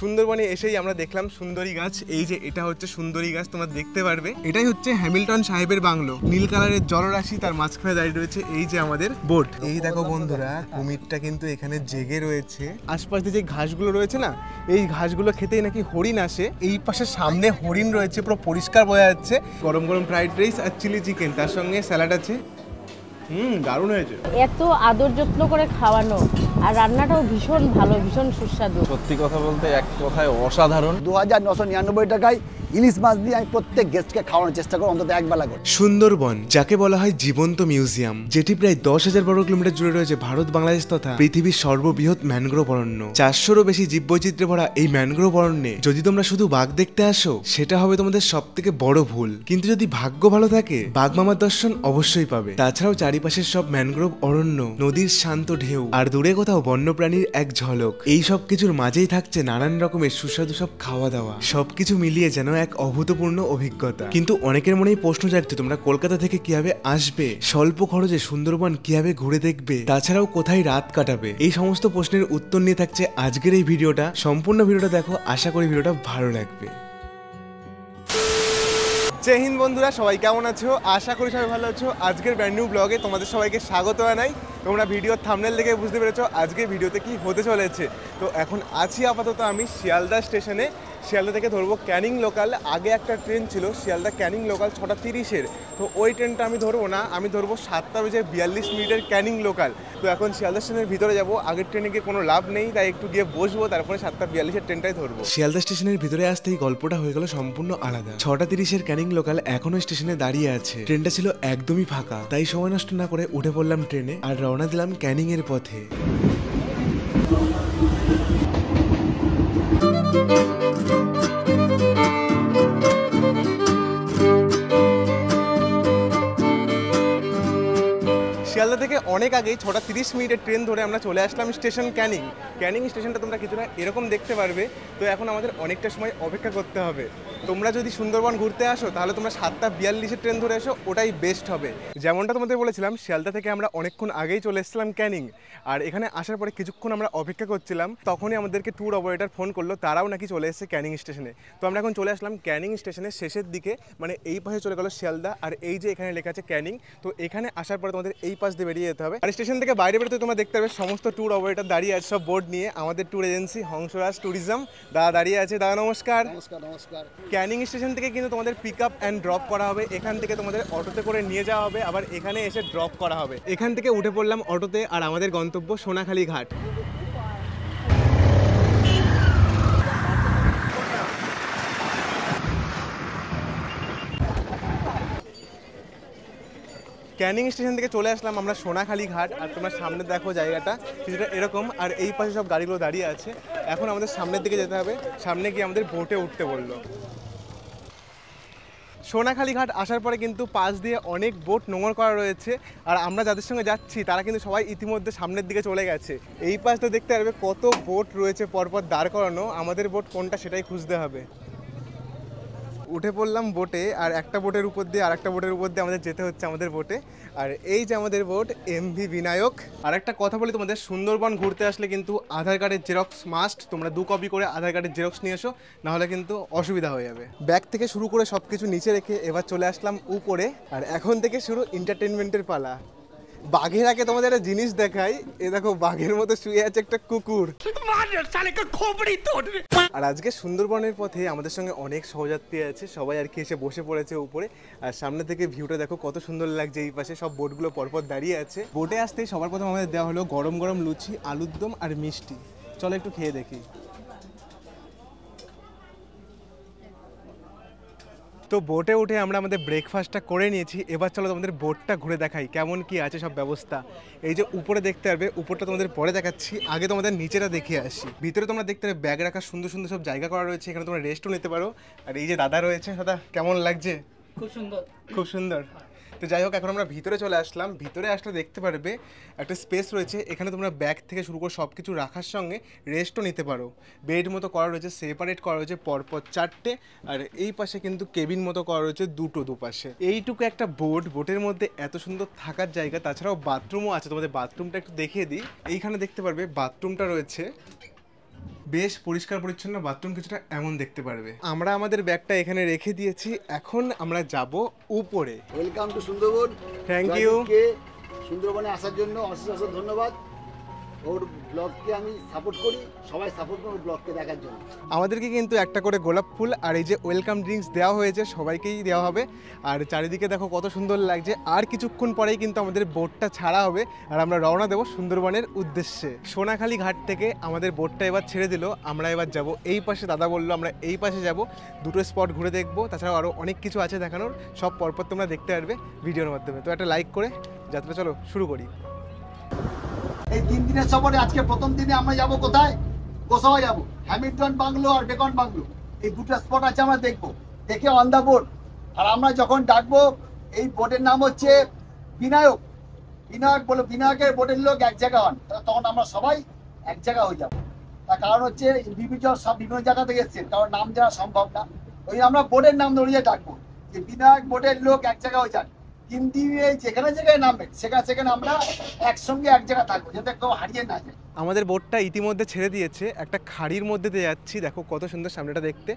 সুন্দরবনে এসেই আমরা দেখলাম সুন্দরী গাছ। এই যে এটা হচ্ছে সুন্দরী গাছ, তোমরা দেখতে পারবে। এটাই হচ্ছে হ্যামিল্টন সাহেবের বাংলো। নীল কালারের জলরাশি, তার মাঝখানে দাঁড়িয়ে রয়েছে এই যে আমাদের বোট। এই দেখো বন্ধুরা, কুমিরটা কিন্তু এখানে জেগে রয়েছে। আশপাশে যে ঘাসগুলো রয়েছে না, এই ঘাসগুলো খেতেই নাকি হরিণ আসে। এই পাশে সামনে হরিণ রয়েছে, পুরো পরিষ্কার বোঝা যাচ্ছে। গরম গরম ফ্রাইড রাইস আর চিলি চিকেন, তার সঙ্গে স্যালাড আছে। দারুণ হয়েছে। এত আদর যত্ন করে খাওয়ানো, আর রান্নাটাও ভীষণ ভালো, ভীষণ সুস্বাদু। সত্যি কথা বলতে এক কথায় অসাধারণ। 2999 টাকায় ইলিশ মাছ দিয়ে আমি প্রত্যেক গেস্টকে খাওয়ানোর চেষ্টা করি অন্তত একবেলা করে। সুন্দরবন যাকে বলা হয় জীবন্ত মিউজিয়াম, যেটি প্রায় 10,000 বর্গ কিলোমিটার জুড়ে রয়েছে ভারত, বাংলাদেশ তথা পৃথিবীর সর্ববৃহৎ ম্যানগ্রোভ অরণ্য। 400-রও বেশি জীববৈচিত্র্যে ভরা এই ম্যানগ্রোভ অরণ্যে যদি তোমরা শুধু বাঘ দেখতে আসো, সেটা হবে তোমাদের সব থেকে বড় ভুল। কিন্তু যদি ভাগ্য ভালো থাকে, বাঘ মামার দর্শন অবশ্যই পাবে। তাছাড়াও চারিপাশের সব ম্যানগ্রোভ অরণ্য, নদীর শান্ত ঢেউ, আর দূরে কোথাও বন্যপ্রাণীর এক ঝলক। এই সব কিছুর মাঝেই থাকছে নানান রকমের সুস্বাদু সব খাওয়া দাওয়া। সবকিছু মিলিয়ে যেন এক অভূতপূর্ণ অভিজ্ঞতা। কিন্তু অনেকের মনেই প্রশ্ন জাগছে, তোমরা কলকাতা থেকে কিভাবে আসবে, স্বল্প খরচে সুন্দরবন কিভাবে ঘুরে দেখবে, তাছাড়াও কোথায় রাত কাটাবে। এই সমস্ত প্রশ্নের উত্তর নিয়ে থাকছে আজকের এই ভিডিওটা। সম্পূর্ণ ভিডিওটা দেখো, আশা করি ভিডিওটা ভালো লাগবে। জয় হিন্দ বন্ধুরা, সবাই কেমন আছো? আশা করি সবাই ভালো আছো। আজকের ব্র্যান্ড নিউ ব্লগে তোমাদের সবাইকে স্বাগত জানাই। তোমরা ভিডিওর থাম্বনেল দেখে বুঝতে পেরেছো আজকে ভিডিওতে কি হতে চলেছে। তো এখন আছি আপাতত আমি শিয়ালদা স্টেশনে। শিয়ালদা থেকে ধরবো ক্যানিং লোকাল। আগে একটা ট্রেন ছিল শিয়ালদা ক্যানিং লোকাল 6টা 30-এর, তো ওই ট্রেনটা আমি ধরবো না, আমি ধরবো 7:42 ক্যানিং লোকাল। তো এখন শিয়ালদা স্টেশনের ভিতরে যাবো। আগের ট্রেনে গিয়ে কোনো লাভ নেই, তাই একটু গিয়ে বসবো, তারপরে 7:42-এর ট্রেনটাই ধরবো। শিয়ালদা স্টেশনের ভিতরে আসতেই গল্পটা হয়ে গেল সম্পূর্ণ আলাদা। 6টা 30-এর ক্যানিং লোকাল এখনো স্টেশনে দাঁড়িয়ে আছে। ট্রেনটা ছিল একদমই ফাঁকা, তাই সময় নষ্ট না করে উঠে পড়লাম ট্রেনে আর রওনা দিলাম ক্যানিং এর পথে। শিয়ালদা থেকে অনেক আগেই 6টা 30 ট্রেন ধরে আমরা চলে আসলাম স্টেশন ক্যানিং। ক্যানিং স্টেশনটা তোমরা কিছুটা এরকম দেখতে পারবে। তো এখন আমাদের অনেকটা সময় অপেক্ষা করতে হবে। তোমরা যদি সুন্দরবন ঘুরতে আসো, তাহলে তোমরা 7:42-এর ট্রেন ধরে এসো, ওটাই বেস্ট হবে। যেমনটা তোমাদের বলেছিলাম, শিয়ালদা থেকে আমরা অনেকক্ষণ আগেই চলে এসেছিলাম ক্যানিং। আর এখানে আসার পরে কিছুক্ষণ আমরা অপেক্ষা করছিলাম, তখনই আমাদেরকে ট্যুর অপারেটর ফোন করলো, তারাও নাকি চলে এসেছে ক্যানিং স্টেশনে। তো আমরা এখন চলে আসলাম ক্যানিং স্টেশনের শেষের দিকে, মানে এই পাশে চলে গেল শিয়ালদা, আর এই যে এখানে লেখা আছে ক্যানিং। তো এখানে আসার পরে তোমাদের এই পাশ দিয়ে বেরিয়ে যেতে হবে। আর স্টেশন থেকে বাইরে বেরোতে তোমরা দেখতে পাবে সমস্ত ট্যুর অপারেটর দাঁড়িয়ে আছে, সব বোর্ড নিয়ে। আমাদের ট্যুর এজেন্সি হংসরাজ ট্যুরিজম দাদা দাঁড়িয়ে আছে। দাদা নমস্কার। নমস্কার। ক্যানিং স্টেশন থেকে কিন্তু তোমাদের পিক আপ অ্যান্ড ড্রপ করা হবে। এখান থেকে তোমাদের অটোতে করে নিয়ে যাওয়া হবে, আবার এখানে এসে ড্রপ করা হবে। এখান থেকে উঠে পড়লাম অটোতে, আর আমাদের গন্তব্য সোনাখালী ঘাট। ক্যানিং স্টেশন থেকে চলে আসলাম আমরা সোনাখালী ঘাট। আর তোমরা সামনে দেখো জায়গাটা কিছুটা এরকম, আর এই পাশে সব গাড়িগুলো দাঁড়িয়ে আছে। এখন আমাদের সামনের দিকে যেতে হবে, সামনে গিয়ে আমাদের বোটে উঠতে বললো। সোনাখালী ঘাট আসার পরে কিন্তু পাশ দিয়ে অনেক বোট নোঙর করা রয়েছে, আর আমরা যাদের সঙ্গে যাচ্ছি তারা কিন্তু সবাই ইতিমধ্যে সামনের দিকে চলে গেছে। এই পাশটা দেখতে পারবে কত বোট রয়েছে পরপর দাঁড় করানো। আমাদের বোট কোনটা সেটাই খুঁজতে হবে। উঠে পড়লাম বোটে, আর একটা বোটের উপর দিয়ে আর একটা বোটের উপর দিয়ে আমাদের যেতে হচ্ছে আমাদের বোটে। আর এই যে আমাদের বোট এমভি বিনায়ক। আর একটা কথা বলি তোমাদের, সুন্দরবন ঘুরতে আসলে কিন্তু আধার কার্ডের জেরক্স মাস্ট। তোমরা 2 কপি করে আধার কার্ডের জেরক্স নিয়ে এসো, নাহলে কিন্তু অসুবিধা হয়ে যাবে। ব্যাগ থেকে শুরু করে সব কিছু নিচে রেখে এবার চলে আসলাম উপরে। আর এখন থেকে শুরু এন্টারটেনমেন্টের পালা। বাঘের আগে তোমাদের একটা জিনিস দেখাই। এ দেখো, বাঘের মতো শুয়ে আছে একটা কুকুর। আর আজকে সুন্দরবনের পথে আমাদের সঙ্গে অনেক সহযাত্রী আছে, সবাই আর কি এসে বসে পড়েছে উপরে। আর সামনে থেকে ভিউটা দেখো কত সুন্দর লাগছে। এই পাশে সব বোটগুলো পরপর দাঁড়িয়ে আছে। বোটে আসতেই সবার প্রথম আমাদের দেওয়া হলো গরম গরম লুচি, আলুর দম আর মিষ্টি। চলো একটু খেয়ে দেখি। তো বোটে উঠে আমরা আমাদের ব্রেকফাস্টটা করে নিয়েছি। এবার চলো তোমাদের বোটটা ঘুরে দেখাই কেমন কি আছে সব ব্যবস্থা। এই যে উপরে দেখতে পারবে, উপরটা তোমাদের পরে দেখাচ্ছি, আগে তোমাদের নিচেটা দেখিয়ে আসি। ভিতরে তোমরা দেখতে পারবে ব্যাগ রাখার সুন্দর সুন্দর সব জায়গা করা রয়েছে, এখানে তোমরা রেস্টও নিতে পারো। আর এই যে দাদা রয়েছে, দাদা কেমন লাগছে? খুব সুন্দর, খুব সুন্দর। তো যাই হোক, এখন আমরা ভিতরে চলে আসলাম। ভিতরে আসলে দেখতে পারবে একটা স্পেস রয়েছে, এখানে তোমরা ব্যাগ থেকে শুরু করে সব কিছু রাখার সঙ্গে রেস্টও নিতে পারো। বেড মতো করা রয়েছে, সেপারেট করা রয়েছে পরপর 4টে। আর এই পাশে কিন্তু কেবিন মতো করা রয়েছে দুপাশে। এইটুকু একটা বোটের মধ্যে এত সুন্দর থাকার জায়গা। তাছাড়াও বাথরুমও আছে, তোমাদের বাথরুমটা একটু দেখিয়ে দিই। এইখানে দেখতে পারবে বাথরুমটা রয়েছে। বেশ পরিষ্কার পরিচ্ছন্ন বাথরুম কিছুটা এমন দেখতে পারবে। আমরা আমাদের ব্যাগটা এখানে রেখে দিয়েছি, এখন আমরা যাব উপরে। Welcome to Sundarban. Thank you. সুন্দরবনে আসার জন্য অশেষ অশেষ ধন্যবাদ। ওর ব্লগকে আমি সাপোর্ট করি, সবাই সাপোর্ট করুন ব্লগকে দেখার জন্য। আমাদেরকে কিন্তু একটা করে গোলাপ ফুল আর এই যে ওয়েলকাম ড্রিঙ্কস দেওয়া হয়েছে, সবাইকেই দেওয়া হবে। আর চারিদিকে দেখো কত সুন্দর লাগছে। আর কিছুক্ষণ পরেই কিন্তু আমাদের বোটটা ছাড়া হবে আর আমরা রওনা দেবো সুন্দরবনের উদ্দেশ্যে। সোনাখালী ঘাট থেকে আমাদের বোটটা এবার ছেড়ে দিল, আমরা এবার যাব এই পাশে। দাদা বললো আমরা এই পাশে যাব, দুটো স্পট ঘুরে দেখবো, তাছাড়াও আরও অনেক কিছু আছে দেখানোর, সব পরপর তোমরা দেখতে পারবে ভিডিওর মাধ্যমে। তো একটা লাইক করে যাত্রা চলো শুরু করি। এই 3 দিনের সফরে আজকে প্রথম দিনে আমরা যাব কোথায়? গোসাবা যাব, হ্যামিল্টন বাংলো আর বেকন বাংলো, এই দুটো স্পট আছে আমরা দেখবো, দেখে অন দা বোট। আর আমরা যখন ডাকবো, এই বোটের নাম হচ্ছে বিনায়ক। বিনায়ক বলে, বিনায়কের বোটের লোক এক জায়গা হন, তখন আমরা সবাই এক জায়গা হয়ে যাবো। তার কারণ হচ্ছে বিভিন্ন জায়গা থেকে এসছেন, কারণ নাম জানা সম্ভব না, ওই আমরা বোটের নাম ধরিয়ে ডাকবো যে বিনায়ক বোটের লোক এক জায়গা হয়ে যান। 3 দিনে যেখানে যেখানে নামবেন সেখানে আমরা একসঙ্গে এক জায়গায় থাকবো, যাতে কেউ হারিয়ে না যায়। আমাদের বোটটা ইতিমধ্যে ছেড়ে দিয়েছে, একটা খাড়ির মধ্যে দিয়ে যাচ্ছি। দেখো কত সুন্দর সামনেটা দেখতে।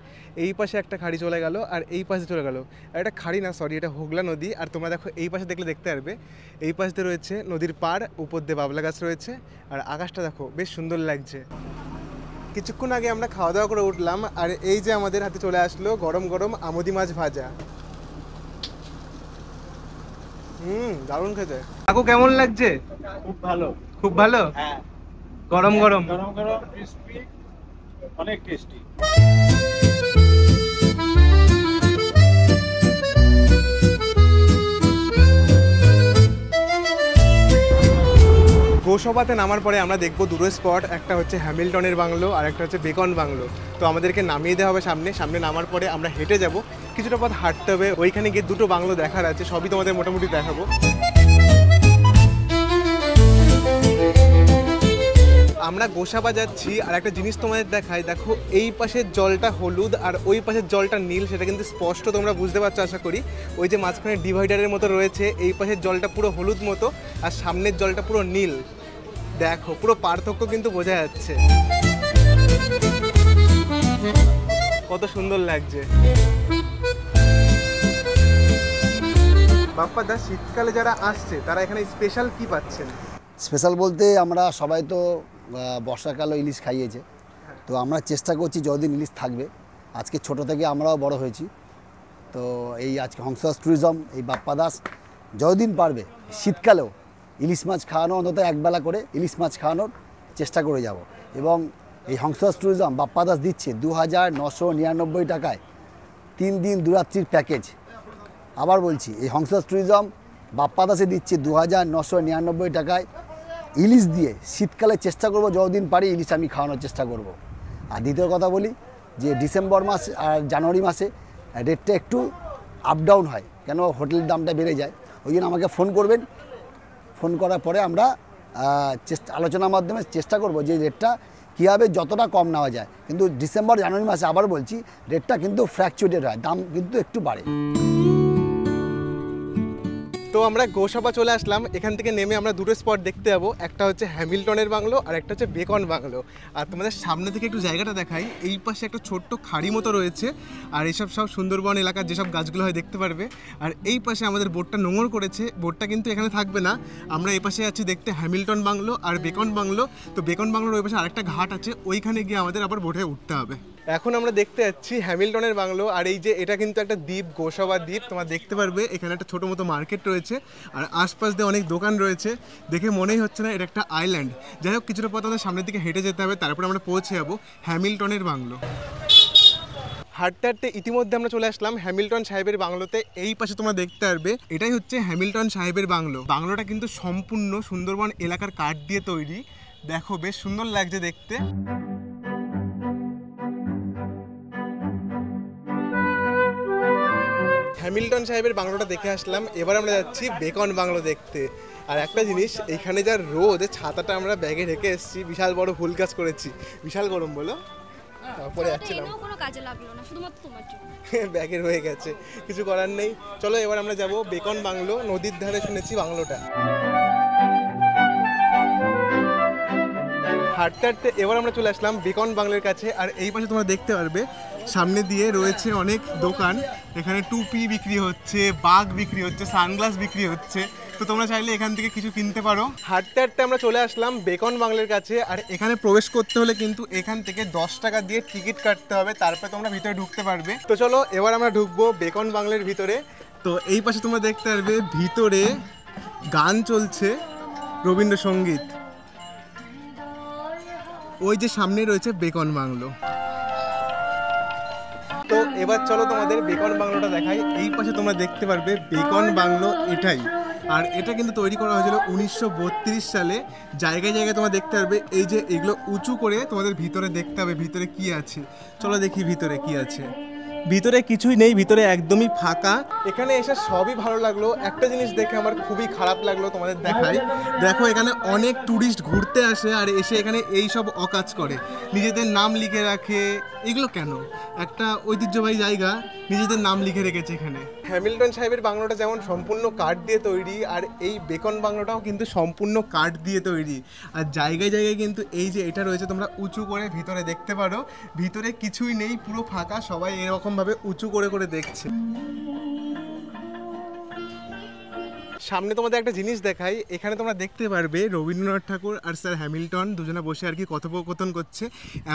এই পাশে একটা খাড়ি চলে গেল আর এই পাশে চলে গেল। আর এটা খাড়ি না, সরি, এটা হোগলা নদী। আর তোমরা দেখো এই পাশে দেখলে দেখতে পারবে, এই পাশ দিয়ে রয়েছে নদীর পাড়, উপর দিয়ে বাবলা গাছ রয়েছে। আর আকাশটা দেখো বেশ সুন্দর লাগছে। কিছুক্ষণ আগে আমরা খাওয়া দাওয়া করে উঠলাম, আর এই যে আমাদের হাতে চলে আসলো গরম গরম আমুদি মাছ ভাজা। দারুণ খেতে। কাকু কেমন লাগছে? খুব ভালো, খুব ভালো। হ্যাঁ, গরম গরম গরম গরম ক্রিসপি, অনেক টেস্টি। গোসাবাতে নামার পরে আমরা দেখবো দুটো স্পট, একটা হচ্ছে হ্যামিল্টনের বাংলো আর একটা হচ্ছে বেকন বাংলো। তো আমাদেরকে নামিয়ে দেওয়া হবে সামনে নামার পরে আমরা হেঁটে যাব, কিছুটা পথ হাঁটতে হবে, ওইখানে গিয়ে দুটো বাংলো দেখার আছে, সবই তোমাদের মোটামুটি দেখাবো। আমরা গোসাবা যাচ্ছি, আর একটা জিনিস তোমাদের দেখাই, দেখো এই পাশের জলটা হলুদ আর ওই পাশের জলটা নীল, সেটা কিন্তু স্পষ্ট তোমরা বুঝতে পারছো আশা করি। ওই যে মাঝখানে ডিভাইডারের মতো রয়েছে, এই পাশের জলটা পুরো হলুদ মতো আর সামনের জলটা পুরো নীল। দেখো পুরো পার্থক্য কিন্তু বোঝা যাচ্ছে, কত সুন্দর লাগছে। বাপ্পা দা, শীতকালে যারা আসছে তারা এখানে স্পেশাল কি পাচ্ছেন? স্পেশাল বলতে আমরা সবাই তো বর্ষাকালে ইলিশ খাইয়েছে, তো আমরা চেষ্টা করছি যতদিন ইলিশ থাকবে। আজকে ছোট থেকে আমরাও বড় হয়েছি, তো এই আজকে হংসদাস ট্যুরিজম, এই বাপ্পা দাস যতদিন পারবে শীতকালেও ইলিশ মাছ খাওয়ানো, অন্তত একবেলা করে ইলিশ মাছ খাওয়ানোর চেষ্টা করে যাব। এবং এই হংসদাস ট্যুরিজম বাপ্পা দাস দিচ্ছে 2999 টাকায় 3 দিন 2 রাত্রির প্যাকেজ। আবার বলছি, এই হংসদাস ট্যুরিজম বাপ্পা দাসে দিচ্ছে 2999 টাকায় ইলিশ দিয়ে। শীতকালে চেষ্টা করব যতদিন পারি ইলিশ আমি খাওয়ানোর চেষ্টা করব। আর দ্বিতীয় কথা বলি যে ডিসেম্বর মাস আর জানুয়ারি মাসে রেটটা একটু আপ ডাউন হয়, কেন হোটেলের দামটা বেড়ে যায়। ওই জন্য আমাকে ফোন করবেন, ফোন করার পরে আমরা আলোচনার মাধ্যমে চেষ্টা করব যে রেটটা কীভাবে যতটা কম নেওয়া যায়। কিন্তু ডিসেম্বর জানুয়ারি মাসে আবার বলছি রেটটা কিন্তু ফ্ল্যাকচুয়েটেড হয়, দাম কিন্তু একটু বাড়ে। তো আমরা গোসাবা চলে আসলাম, এখান থেকে নেমে আমরা দুটো স্পট দেখতে যাবো, একটা হচ্ছে হ্যামিল্টনের বাংলো আর একটা হচ্ছে বেকন বাংলো। আর তোমাদের সামনে থেকে একটু জায়গাটা দেখাই, এই পাশে একটা ছোট্ট খাড়ি মতো রয়েছে, আর এইসব সব সুন্দরবন এলাকার যেসব গাছগুলো হয় দেখতে পারবে। আর এই পাশে আমাদের বোটটা নোঙর করেছে, বোটটা কিন্তু এখানে থাকবে না, আমরা এই পাশে আছি দেখতে হ্যামিল্টন বাংলো আর বেকন বাংলো। তো বেকন বাংলোর ওই পাশে আরেকটা ঘাট আছে, ওইখানে গিয়ে আমাদের আবার বোটে উঠতে হবে। এখন আমরা দেখতে যাচ্ছি হ্যামিল্টনের বাংলো, আর এই যে এটা কিন্তু একটা দ্বীপ, গোসাবা দ্বীপ। তোমরা দেখতে পারবে এখানে একটা ছোটো মতো মার্কেট রয়েছে, আর আশপাশ দিয়ে অনেক দোকান রয়েছে, দেখে মনেই হচ্ছে না এটা একটা আইল্যান্ড। যাই হোক, কিছুটা পথ আমাদের সামনের দিকে হেঁটে যেতে হবে, তারপরে আমরা পৌঁছে যাবো হ্যামিল্টনের বাংলো। হাঁটতে হাঁটতে ইতিমধ্যে আমরা চলে আসলাম হ্যামিল্টন সাহেবের বাংলোতে। এই পাশে তোমরা দেখতে পারবে এটাই হচ্ছে হ্যামিল্টন সাহেবের বাংলো। বাংলোটা কিন্তু সম্পূর্ণ সুন্দরবন এলাকার কাঠ দিয়ে তৈরি, দেখো বেশ সুন্দর লাগছে দেখতে। হ্যামিল্টন সাহেবের বাংলোটা দেখে আসলাম, এবার আমরা যাচ্ছি বেকন বাংলো দেখতে। আর একটা জিনিস, এখানে যা রোদ, ছাতাটা আমরা ব্যাগে রেখে এসেছি, বিশাল বড় ফুল গাছ করেছি, বিশাল গরম বলো, তারপরে যাচ্ছিলাম কোনো কাজে লাগলো না, শুধুমাত্র তোমার জন্য ব্যাগে রয়ে গেছে, কিছু করার নেই। চলো এবার আমরা যাব বেকন বাংলো, নদীর ধারে শুনেছি বাংলোটা। হাঁটতে হাঁটতে এবার আমরা চলে আসলাম বেকন বাংলার কাছে। আর এই পাশে তোমরা দেখতে পারবে সামনে দিয়ে রয়েছে অনেক দোকান। এখানে টুপি বিক্রি হচ্ছে, বাগ বিক্রি হচ্ছে, সানগ্লাস বিক্রি হচ্ছে। তো তোমরা চাইলে এখান থেকে কিছু কিনতে পারো। হাঁটতে হাঁটতে আমরা চলে আসলাম বেকন বাংলার কাছে। আর এখানে প্রবেশ করতে হলে কিন্তু এখান থেকে 10 টাকা দিয়ে টিকিট কাটতে হবে, তারপরে তোমরা ভিতরে ঢুকতে পারবে। তো চলো এবার আমরা ঢুকবো বেকন বাংলার ভিতরে। তো এই পাশে তোমরা দেখতে পারবে ভিতরে গান চলছে, রবীন্দ্রসঙ্গীত। ওই যে সামনে রয়েছে বেকন বাংলো। তো এবার চলো তোমাদের বেকন বাংলোটা দেখাই। এই পাশে তোমরা দেখতে পারবে বেকন বাংলো এটাই। আর এটা কিন্তু তৈরি করা হয়েছিল 1932 সালে। জায়গায় জায়গায় তোমরা দেখতে পারবে এই যে এগুলো উঁচু করে তোমাদের ভিতরে দেখতে হবে ভিতরে কি আছে। চলো দেখি ভিতরে কি আছে। ভিতরে কিছুই নেই, ভিতরে একদমই ফাঁকা। এখানে এসে সবই ভালো লাগলো, একটা জিনিস দেখে আমার খুবই খারাপ লাগলো, তোমাদের দেখাই। দেখো এখানে অনেক ট্যুরিস্ট ঘুরতে আসে আর এসে এখানে এই সব অকাজ করে, নিজেদের নাম লিখে রাখে। এগুলো কেন? একটা ঐতিহ্যবাহী জায়গা, নিজেদের নাম লিখে রেখেছে এখানে। হ্যামিল্টন সাহেবের বাংলোটা যেমন সম্পূর্ণ কাঠ দিয়ে তৈরি, আর এই বেকন বাংলোটাও কিন্তু সম্পূর্ণ কাঠ দিয়ে তৈরি। আর জায়গায় জায়গায় কিন্তু এই যে এটা রয়েছে, তোমরা উঁচু করে ভিতরে দেখতে পারো। ভিতরে কিছুই নেই, পুরো ফাঁকা, সবাই এরকমভাবে উঁচু করে করে দেখছে। সামনে তোমাদের একটা জিনিস দেখাই। এখানে তোমরা দেখতে পারবে রবীন্দ্রনাথ ঠাকুর আর স্যার হ্যামিল্টন দুজনে বসে আর কি কথোপকথন করছে।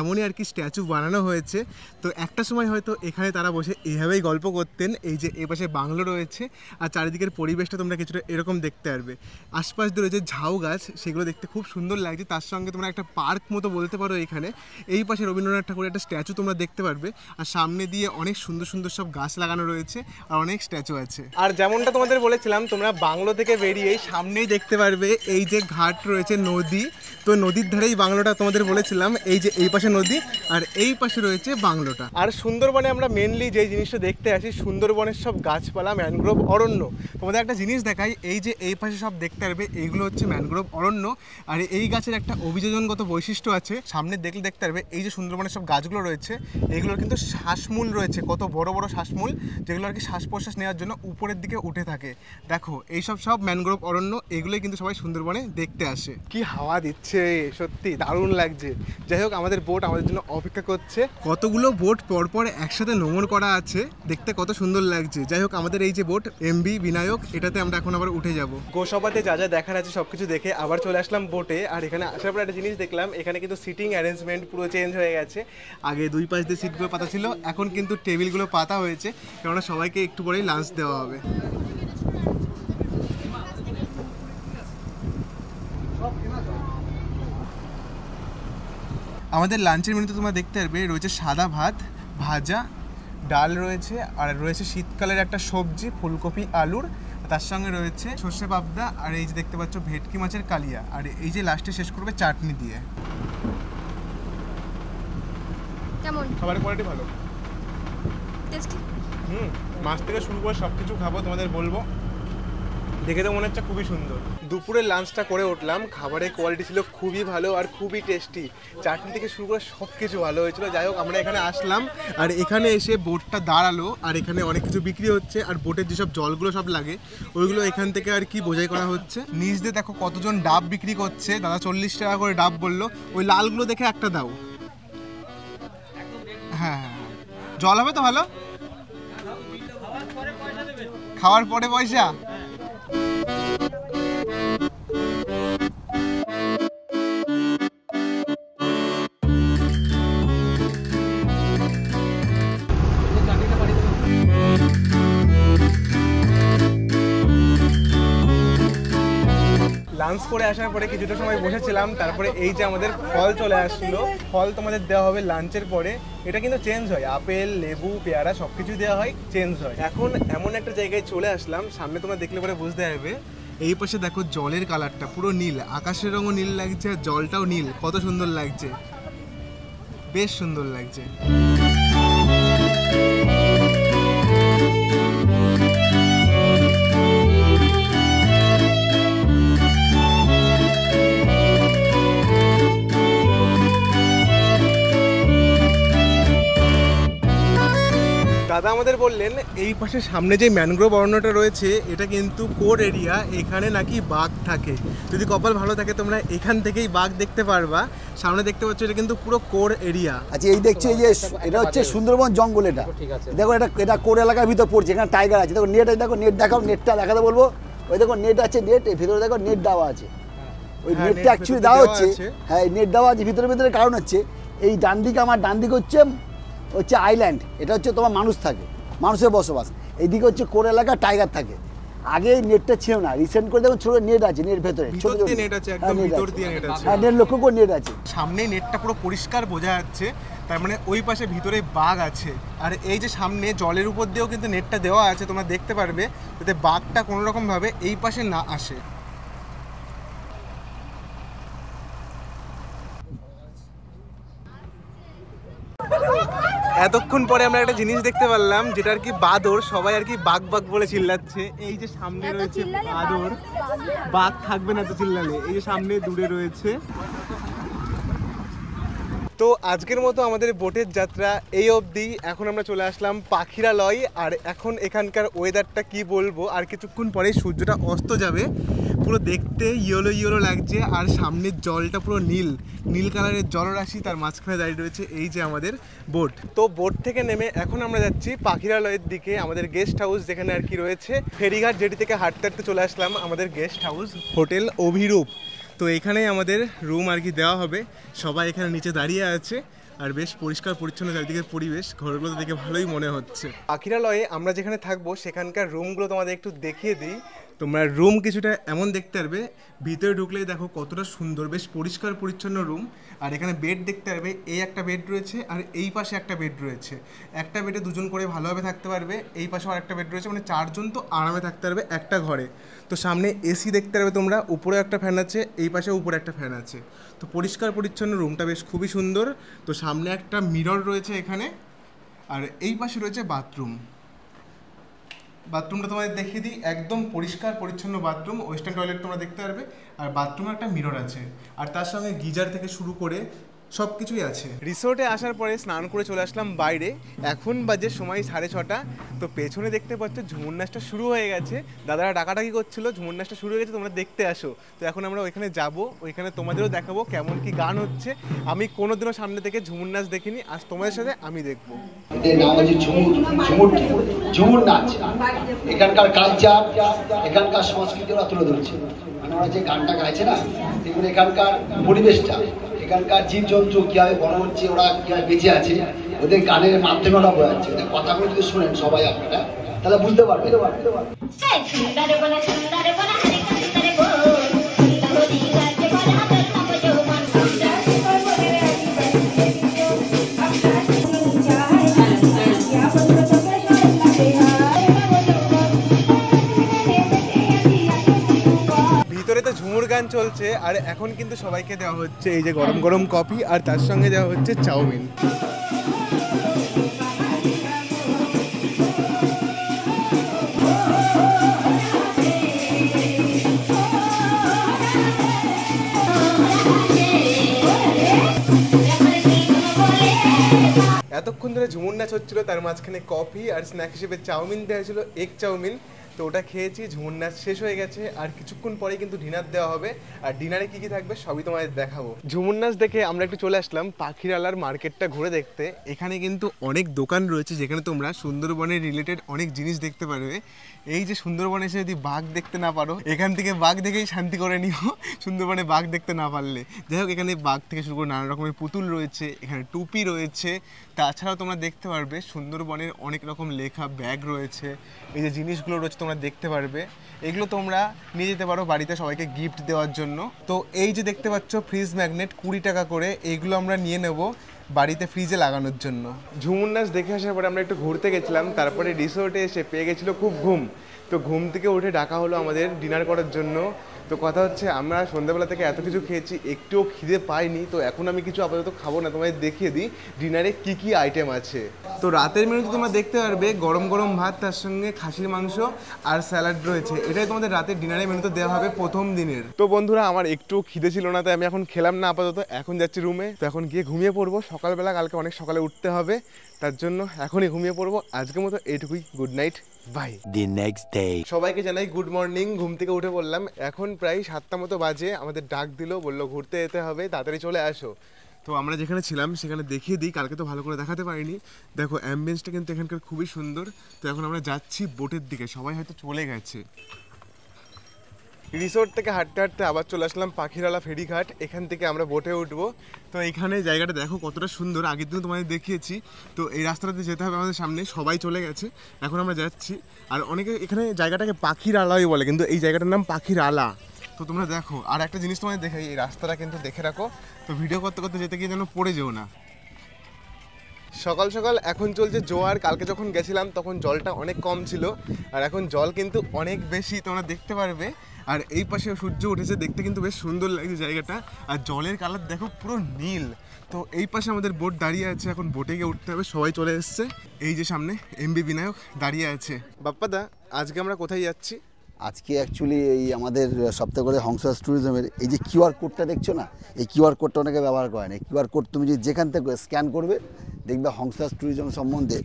এমনই আর কি স্ট্যাচু বানানো হয়েছে। তো একটা সময় হয়তো এখানে তারা বসে এভাবেই গল্প করতেন। এই যে এ পাশে বাংলো রয়েছে আর চারিদিকের পরিবেশটা তোমরা কিছুটা এরকম দেখতে পারবে। আশপাশ দিয়ে রয়েছে ঝাউ গাছ, সেগুলো দেখতে খুব সুন্দর লাগছে। তার সঙ্গে তোমরা একটা পার্ক মতো বলতে পারো এখানে। এই পাশে রবীন্দ্রনাথ ঠাকুরের একটা স্ট্যাচু তোমরা দেখতে পারবে। আর সামনে দিয়ে অনেক সুন্দর সুন্দর সব গাছ লাগানো রয়েছে আর অনেক স্ট্যাচু আছে। আর যেমনটা তোমাদের বলেছিলাম, তোমরা বাংলো থেকে বেরিয়ে সামনেই দেখতে পারবে এই যে ঘাট রয়েছে, নদী। তো নদীর ধারেই বাংলোটা তোমাদের বলেছিলাম। এই যে এই পাশে নদী আর এই পাশে রয়েছে বাংলোটা। আর সুন্দরবনে আমরা মেনলি যে জিনিসটা দেখতে আসি, সুন্দরবনের সব গাছপালা, ম্যানগ্রোভ অরণ্য। তোমাদের একটা জিনিস দেখাই, এই যে এই পাশে সব দেখতে পারবে এইগুলো হচ্ছে ম্যানগ্রোভ অরণ্য। আর এই গাছের একটা অভিযোজনগত বৈশিষ্ট্য আছে। সামনে দেখলে দেখতে পারবে এই যে সুন্দরবনের সব গাছগুলো রয়েছে, এইগুলোর কিন্তু শ্বাসমূল রয়েছে, কত বড় বড় শ্বাসমূল, যেগুলো আর কি শ্বাস প্রশ্বাস নেওয়ার জন্য উপরের দিকে উঠে থাকে। দেখো এইসব সব ম্যানগ্রোভ অরণ্য, এগুলোই কিন্তু সবাই সুন্দরবনে দেখতে আসে। কি হাওয়া দিচ্ছে, সত্যি দারুণ লাগছে। যাই হোক, আমাদের বোট আমাদের জন্য অপেক্ষা করছে। কতগুলো বোট পরপর একসাথে নোঙর করা আছে, দেখতে কত সুন্দর লাগছে। যাই হোক, আমাদের এই যে বোট এমবি বিনায়ক, এটাতে আমরা এখন আবার উঠে যাব। গোসাবাতে যা যা দেখার আছে সবকিছু দেখে আবার চলে আসলাম বোটে। আর এখানে আসার পর একটা জিনিস দেখলাম, এখানে কিন্তু সিটিং অ্যারেঞ্জমেন্ট পুরো চেঞ্জ হয়ে গেছে। আগে দুই পাশ দিয়ে সিটগুলো পাতা ছিল, এখন কিন্তু টেবিলগুলো পাতা হয়েছে, কেননা সবাইকে একটু পরেই লাঞ্চ দেওয়া হবে। আমাদের লাঞ্চের মেনুতে তোমরা দেখতে পারবে রয়েছে সাদা ভাত, ভাজা, ডাল রয়েছে, আর রয়েছে শীতকালের একটা সবজি ফুলকপি আলুর, তার সঙ্গে রয়েছে সর্ষে পাবদা, আর এই যে দেখতে পাচ্ছ ভেটকি মাছের কালিয়া, আর এই যে লাস্টে শেষ করবে চাটনি দিয়ে। কেমন খাবারের কোয়ালিটি ভালো, টেস্টি? মাছ থেকে শুরু করে সব কিছু খাবো, তোমাদের বলবো। দেখে তো মনে হচ্ছে খুবই সুন্দর। দুপুরের লাঞ্চটা করে উঠলাম, খাবারের কোয়ালিটি ছিল খুবই ভালো আর খুবই টেস্টি। চাটনি থেকে শুরু করে সব কিছু ভালো হয়েছিল। যাই হোক, আমরা এখানে আসলাম আর এখানে এসে বোটটা দাঁড়ালো, আর এখানে অনেক কিছু বিক্রি হচ্ছে। আর বোটের যেসব জলগুলো সব লাগে ওইগুলো এখান থেকে আর কি বোঝাই করা হচ্ছে। নিচ দিয়ে দেখো কতজন ডাব বিক্রি করছে, দাদা 40 টাকা করে ডাব বললো। ওই লালগুলো দেখে একটা দাও। হ্যাঁ, জল হবে তো ভালো, খাওয়ার পরে পয়সা। লাঞ্চ করে আসার পরে কিছুটা সময় বসেছিলাম, তারপরে এই যে আমাদের ফল চলে আসলো। ফল তোমাদের দেওয়া হবে লাঞ্চের পরে। এটা কিন্তু চেঞ্জ হয়, আপেল, লেবু, পেয়ারা সব কিছু দেওয়া হয়, চেঞ্জ হয়। এখন এমন একটা জায়গায় চলে আসলাম, সামনে তোমরা দেখলে পরে বুঝতে পারবে। এই পাশে দেখো জলের কালারটা পুরো নীল, আকাশের রঙও নীল লাগছে আর জলটাও নীল, কত সুন্দর লাগছে, বেশ সুন্দর লাগছে। দাদা আমাদের বললেন এই পাশে সামনে যে ম্যানগ্রোভ অরণ্যটা রয়েছে এটা কিন্তু কোর এরিয়া, এখানে নাকি বাঘ থাকে। যদি কপাল ভালো থাকে তোমরা এখান থেকেই বাঘ দেখতে পারবা। সামনে দেখতে পাচ্ছ এটা কিন্তু পুরো কোর এরিয়া। আচ্ছা এই দেখছো এই যে এটা হচ্ছে সুন্দরবন জঙ্গল, এটা দেখো এটা কোর এলাকার ভিতর পড়ছে, এখানে টাইগার আছে। দেখো নেট, দেখো নেট দেখাও, নেটটা দেখাতে বলবো। ওই দেখো নেট আছে, নেট এর ভিতরে দেখো নেট দেওয়া আছে। ওই নেটটা অ্যাকচুয়ালি দেওয়া হচ্ছে, হ্যাঁ নেট দেওয়া আছে ভিতরে কারণ হচ্ছে এই ডান দিকে আমার ডান দিকে হচ্ছে আইল্যান্ড, এটা হচ্ছে তোমার মানুষ থাকে, মানুষের বসবাস। এইদিকে হচ্ছে কোর এলাকা টাইগার থাকে। আগে এই নেটটা ছিল না, রিসেন্ট করে দেখুন ছোট নেট আছে, নেট ভেতরে ছোট ছোট নেট আছে, একদম ভিতর দিয়ে নেট আছে। হ্যাঁ নেট লক্ষ্য করে নেট আছে, সামনেই নেটটা পুরো পরিষ্কার বোঝা যাচ্ছে, তার মানে ওই পাশে ভিতরে বাঘ আছে। আর এই যে সামনে জলের উপর দিয়েও কিন্তু নেটটা দেওয়া আছে, তোমরা দেখতে পারবে যাতে বাঘটা কোনো রকম ভাবে এই পাশে না আসে। এতক্ষণ পরে আমরা একটা জিনিস দেখতে পারলাম যেটা আর কি বাদর, সবাই আর কি বাঘ বাঘ বলে চিল্লাচ্ছে। এই যে সামনে রয়েছে বাদর, বাঘ থাকবে না তো চিল্লালে। এই যে সামনে দূরে রয়েছে। তো আজকের মতো আমাদের বোটের যাত্রা এই অবধি। এখন আমরা চলে আসলাম পাখিরালয়। আর এখন এখানকার ওয়েদারটা কি বলবো, আর কিছুক্ষণ পরেই সূর্যটা অস্ত যাবে। পুরো দেখতে ইয়েলো ইয়েলো লাগছে, আর সামনের জলটা পুরো নীল কালারের জলরাশি, তার মাঝখানে দাঁড়িয়ে রয়েছে এই যে আমাদের বোট। তো বোট থেকে নেমে এখন আমরা যাচ্ছি পাখিরালয়ের দিকে, আমাদের গেস্ট হাউস যেখানে আর কি রয়েছে। ফেরিঘাট জেটি থেকে হাঁটতে হাঁটতে চলে আসলাম আমাদের গেস্ট হাউস হোটেল অভিরূপ। তো এখানেই আমাদের রুম আর কি দেওয়া হবে। সবাই এখানে নিচে দাঁড়িয়ে আছে, আর বেশ পরিষ্কার পরিচ্ছন্ন চারিদিকের পরিবেশ, ঘরগুলো দেখে ভালোই মনে হচ্ছে। পাখিরালয়ে আমরা যেখানে থাকবো সেখানকার রুমগুলো তোমাদের একটু দেখিয়ে দিই। তোমরা রুম কিছুটা এমন দেখতে পারবে, ভিতরে ঢুকলেই দেখো কতটা সুন্দর, বেশ পরিষ্কার পরিচ্ছন্ন রুম। আর এখানে বেড দেখতে পারবে, এই একটা বেড রয়েছে আর এই পাশে একটা বেড রয়েছে। একটা বেডে দুজন করে ভালোভাবে থাকতে পারবে, এই পাশেও আরেকটা বেড রয়েছে, মানে চারজন তো আরামে থাকতে পারবে একটা ঘরে। তো সামনে এসি দেখতে পারবে তোমরা, উপরে একটা ফ্যান আছে, এই পাশে উপরে একটা ফ্যান আছে। তো পরিষ্কার পরিচ্ছন্ন রুমটা বেশ খুবই সুন্দর। তো সামনে একটা মিরর রয়েছে এখানে, আর এই পাশে রয়েছে বাথরুম। বাথরুমটা তোমাদের দেখিয়ে দিই, একদম পরিষ্কার পরিচ্ছন্ন বাথরুম, ওয়েস্টার্ন টয়লেট তোমরা দেখতে পারবে। আর বাথরুমে একটা মিরর আছে, আর তার সঙ্গে গিজার থেকে শুরু করে সব কিছুই আছে। রিসোর্টে আসার পরে স্নান করে চলে আসলাম বাইরে। এখন বাজে সময় 6:30। তো পেছনে দেখতে পাচ্ছ ঝুমুর নাচটা শুরু হয়ে গেছে। দাদারা ডাকাডাকি করছিল, ঝুমুর নাচটা শুরু হয়ে গেছে, তোমরা দেখতে আসো। তো এখন আমরা ওইখানে যাব, ওইখানে তোমাদেরও দেখাবো কেমন কি গান হচ্ছে। আমি কোনোদিনও সামনে থেকে ঝুমুর নাচ দেখিনি, আজ তোমাদের সাথে আমি দেখবো। এদের নাম হচ্ছে ঝুমুর নাচ। এখানকার কালচার, এখানকার সংস্কৃতি ওরা তুলে ধরছে। মানে ওরা যে গানটা গাইছে না, এগুলো এখানকার পরিবেশটা, এখানকার জীবজন্তু কিভাবে বড় হচ্ছে, ওরা কিভাবে বেঁচে আছে, ওদের গানের মাধ্যমে ওরা বোঝাচ্ছে। ওদের কথাগুলো যদি শোনেন সবাই আপনারা, তাহলে বুঝতে পারবেন। ভিতরে তো ঝুমুর গান চলছে, আর এখন কিন্তু সবাইকে দেওয়া হচ্ছে এই যে গরম গরম কফি, আর তার সঙ্গে দেওয়া হচ্ছে চাউমিন। এতক্ষণ ধরে ঝুমুর নাচ হচ্ছিল, তার মাঝখানে কফি আর স্ন্যাক হিসেবে চাউমিন দেওয়া হয়েছিল, এগ চাউমিন। তো ওটা খেয়েছি, ঝুমুর নাচ শেষ হয়ে গেছে, আর কিছুক্ষণ পরে কিন্তু ডিনার দেওয়া হবে। আর ডিনারে কি কি থাকবে সবই তোমাদের দেখাবো। ঝুমুর নাচ দেখে আমরা একটু চলে আসলাম পাখিরালার মার্কেটটা ঘুরে দেখতে। এখানে কিন্তু অনেক দোকান রয়েছে যেখানে তোমরা সুন্দরবনের রিলেটেড অনেক জিনিস দেখতে পারবে। এই যে সুন্দরবনে এসে যদি বাঘ দেখতে না পারো, এখান থেকে বাঘ দেখেই শান্তি করে নিও, সুন্দরবনে বাঘ দেখতে না পারলে। যাই হোক, এখানে বাঘ থেকে শুরু করে নানা রকমের পুতুল রয়েছে, এখানে টুপি রয়েছে। তাছাড়াও তোমরা দেখতে পারবে সুন্দরবনের অনেক রকম লেখা ব্যাগ রয়েছে। এই যে জিনিসগুলো রয়েছে তোমরা দেখতে পারবে, এগুলো তোমরা নিয়ে যেতে পারো বাড়িতে সবাইকে গিফট দেওয়ার জন্য। তো এই যে দেখতে পাচ্ছ ফ্রিজ ম্যাগনেট 20 টাকা করে, এইগুলো আমরা নিয়ে নেব বাড়িতে ফ্রিজে লাগানোর জন্য। ঝুমুর নাচ দেখে আসার পরে আমরা একটু ঘুরতে গেছিলাম, তারপরে রিসোর্টে এসে পেয়ে গেছিলো খুব ঘুম। তো ঘুম থেকে উঠে ডাকা হলো আমাদের ডিনার করার জন্য। তো কথা হচ্ছে আমরা সন্ধ্যাবেলা থেকে এত কিছু খেয়েছি, একটুও খিদে পাইনি। তো এখন আমি কিছু আপাতত খাবো না, তোমাদের দেখিয়ে দিই ডিনারে কি কি আইটেম আছে। তো রাতের মেনুতে তোমরা দেখতে পারবে গরম গরম ভাত, তার সঙ্গে খাসির মাংস আর স্যালাড রয়েছে। এটাই তোমাদের রাতের ডিনারের মেনুতে দেওয়া হবে প্রথম দিনের। তো বন্ধুরা, আমার একটু খিদে ছিল না, তাই আমি এখন খেলাম না আপাতত। এখন যাচ্ছি রুমে, তো এখন গিয়ে ঘুমিয়ে পড়বো। সকালবেলা কালকে অনেক সকালে উঠতে হবে, তার জন্য এখনই ঘুমিয়ে পড়বো। আজকের মতো এইটুকুই, good night, bye. The next day. সবাইকে জানাই গুড মর্নিং। ঘুম থেকে উঠে বললাম, এখন প্রায় 7টা মতো বাজে। আমাদের ডাক দিল, বললো ঘুরতে যেতে হবে, তাড়াতাড়ি চলে আসো। তো আমরা যেখানে ছিলাম সেখানে দেখিয়ে দিই, কালকে তো ভালো করে দেখাতে পারিনি। দেখো অ্যাম্বিয়েন্সটা কিন্তু এখানকার খুবই সুন্দর। তো এখন আমরা যাচ্ছি বোটের দিকে, সবাই হয়তো চলে গেছে। রিসোর্ট থেকে হাঁটতে হাঁটতে আবার চলে আসলাম পাখিরালা ফেরিঘাট। এখান থেকে আমরা বোটে উঠবো। তো এইখানে জায়গাটা দেখো কতটা সুন্দর, আগের দিন তোমাদের দেখিয়েছি। তো এই রাস্তাটাতে যেতে হবে আমাদের সামনে, সবাই চলে গেছে, এখন আমরা যাচ্ছি। আর অনেকে এখানে জায়গাটাকে পাখিরালাই বলে, কিন্তু এই জায়গাটার নাম পাখিরালা। তো তোমরা দেখো, আর একটা জিনিস তোমাদের দেখাই, এই রাস্তাটা কিন্তু দেখে রাখো। তো ভিডিও করতে করতে যেতে গিয়ে যেন পড়ে যেও না। সকাল সকাল এখন চলছে জোয়ার। কালকে যখন গেছিলাম তখন জলটা অনেক কম ছিল, আর এখন জল কিন্তু অনেক বেশি, তোমরা দেখতে পারবে। আর এই পাশে সূর্য উঠেছে, দেখতে কিন্তু বেশ সুন্দর লাগছে জায়গাটা। আর জলের কালার দেখো পুরো নীল। তো এই পাশে আমাদের বোট দাঁড়িয়ে আছে, এখন বোটে গিয়ে উঠতে হবে। সবাই চলে এসছে। এই যে সামনে এমবি বিনায়ক দাঁড়িয়ে আছে। বাপ্পাদা, আজকে আমরা কোথায় যাচ্ছি? আজকে অ্যাকচুয়ালি এই আমাদের সপ্তাহে হংসরাজ ট্যুরিজমের এই যে কিউআর কোডটা দেখছো না, এই কিউআর কোডটা অনেকে ব্যবহার করে না। এই কিউআর কোড তুমি যদি যেখান থেকে স্ক্যান করবে, দেখবে হংসরাজ ট্যুরিজম সম্বন্ধে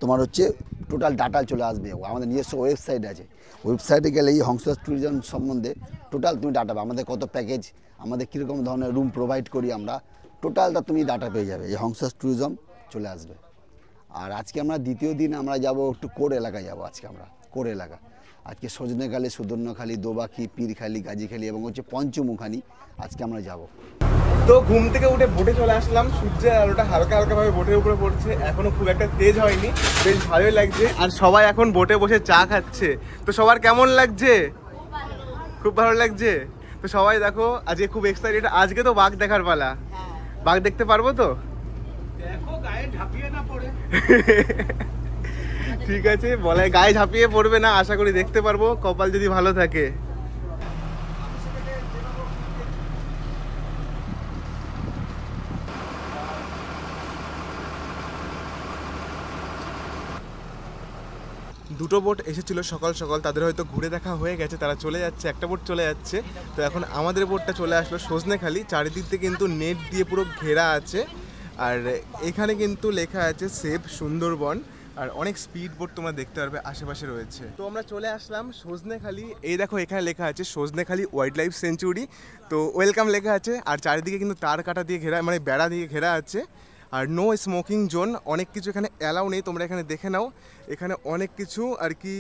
তোমার হচ্ছে টোটাল ডাটা চলে আসবে। আমাদের নিজস্ব ওয়েবসাইট আছে, ওয়েবসাইটে গেলে এই হংসরাজ ট্যুরিজম সম্বন্ধে টোটাল তুমি ডাটা পাবে। আমাদের কত প্যাকেজ, আমাদের কীরকম ধরনের রুম প্রোভাইড করি আমরা, টোটালটা তুমি ডাটা পেয়ে যাবে। এই হংসরাজ ট্যুরিজম চলে আসবে। আর আজকে আমরা দ্বিতীয় দিন আমরা যাব একটু কোর এলাকায় যাব। আজকে আমরা কোর এলাকা, আজকে সজনেখালি, সুদর্ণখালি, দোবাখি, পীরখালি, গাজীখালি এবং হচ্ছে পঞ্চমুখানি আজকে আমরা যাব। তো ঘুম থেকে উঠে বোটে চলে আসলাম। সূর্যের আলোটা হালকা হালকা ভাবে বোটের উপরে পড়ছে, এখনো খুব একটা তেজ হয়নি, বেশ ভালোই লাগছে। আর সবাই এখন বোটে বসে চা খাচ্ছে। তো সবার কেমন লাগছে? খুব ভালো লাগছে। তো সবাই দেখো আজকে খুব এক্সাইটেড। আজকে তো বাঘ দেখার পালা, বাঘ দেখতে পারবো তো? দেখো গায়ে ঝাঁপিয়ে না পড়ে। ঠিক আছে, বলে গায়ে ঝাঁপিয়ে পড়বে না, আশা করি দেখতে পারবো, কপাল যদি ভালো থাকে। দুটো বোট এসেছিল সকাল সকাল, তাদের হয়তো ঘুরে দেখা হয়ে গেছে, তারা চলে যাচ্ছে, একটা বোট চলে যাচ্ছে। তো এখন আমাদের বোটটা চলে আসলো সজনেখালি। চারিদিক দিয়ে কিন্তু নেট দিয়ে পুরো ঘেরা আছে, আর এখানে কিন্তু লেখা আছে সেফ সুন্দরবন। আর অনেক স্পিড বোট তোমরা দেখতে পারবে আশেপাশে রয়েছে। তো আমরা চলে আসলাম সজনেখালি। এই দেখো এখানে লেখা আছে সজনেখালি ওয়াইল্ড লাইফ সেঞ্চুরি। তো ওয়েলকাম লেখা আছে, আর চারিদিকে কিন্তু তার কাটা দিয়ে ঘেরা, মানে বেড়া দিয়ে ঘেরা আছে। আর নো স্মোকিং জোন, অনেক কিছু এখানে অ্যালাউ নেই, তোমরা এখানে দেখে নাও। এখানে অনেক কিছু আর কি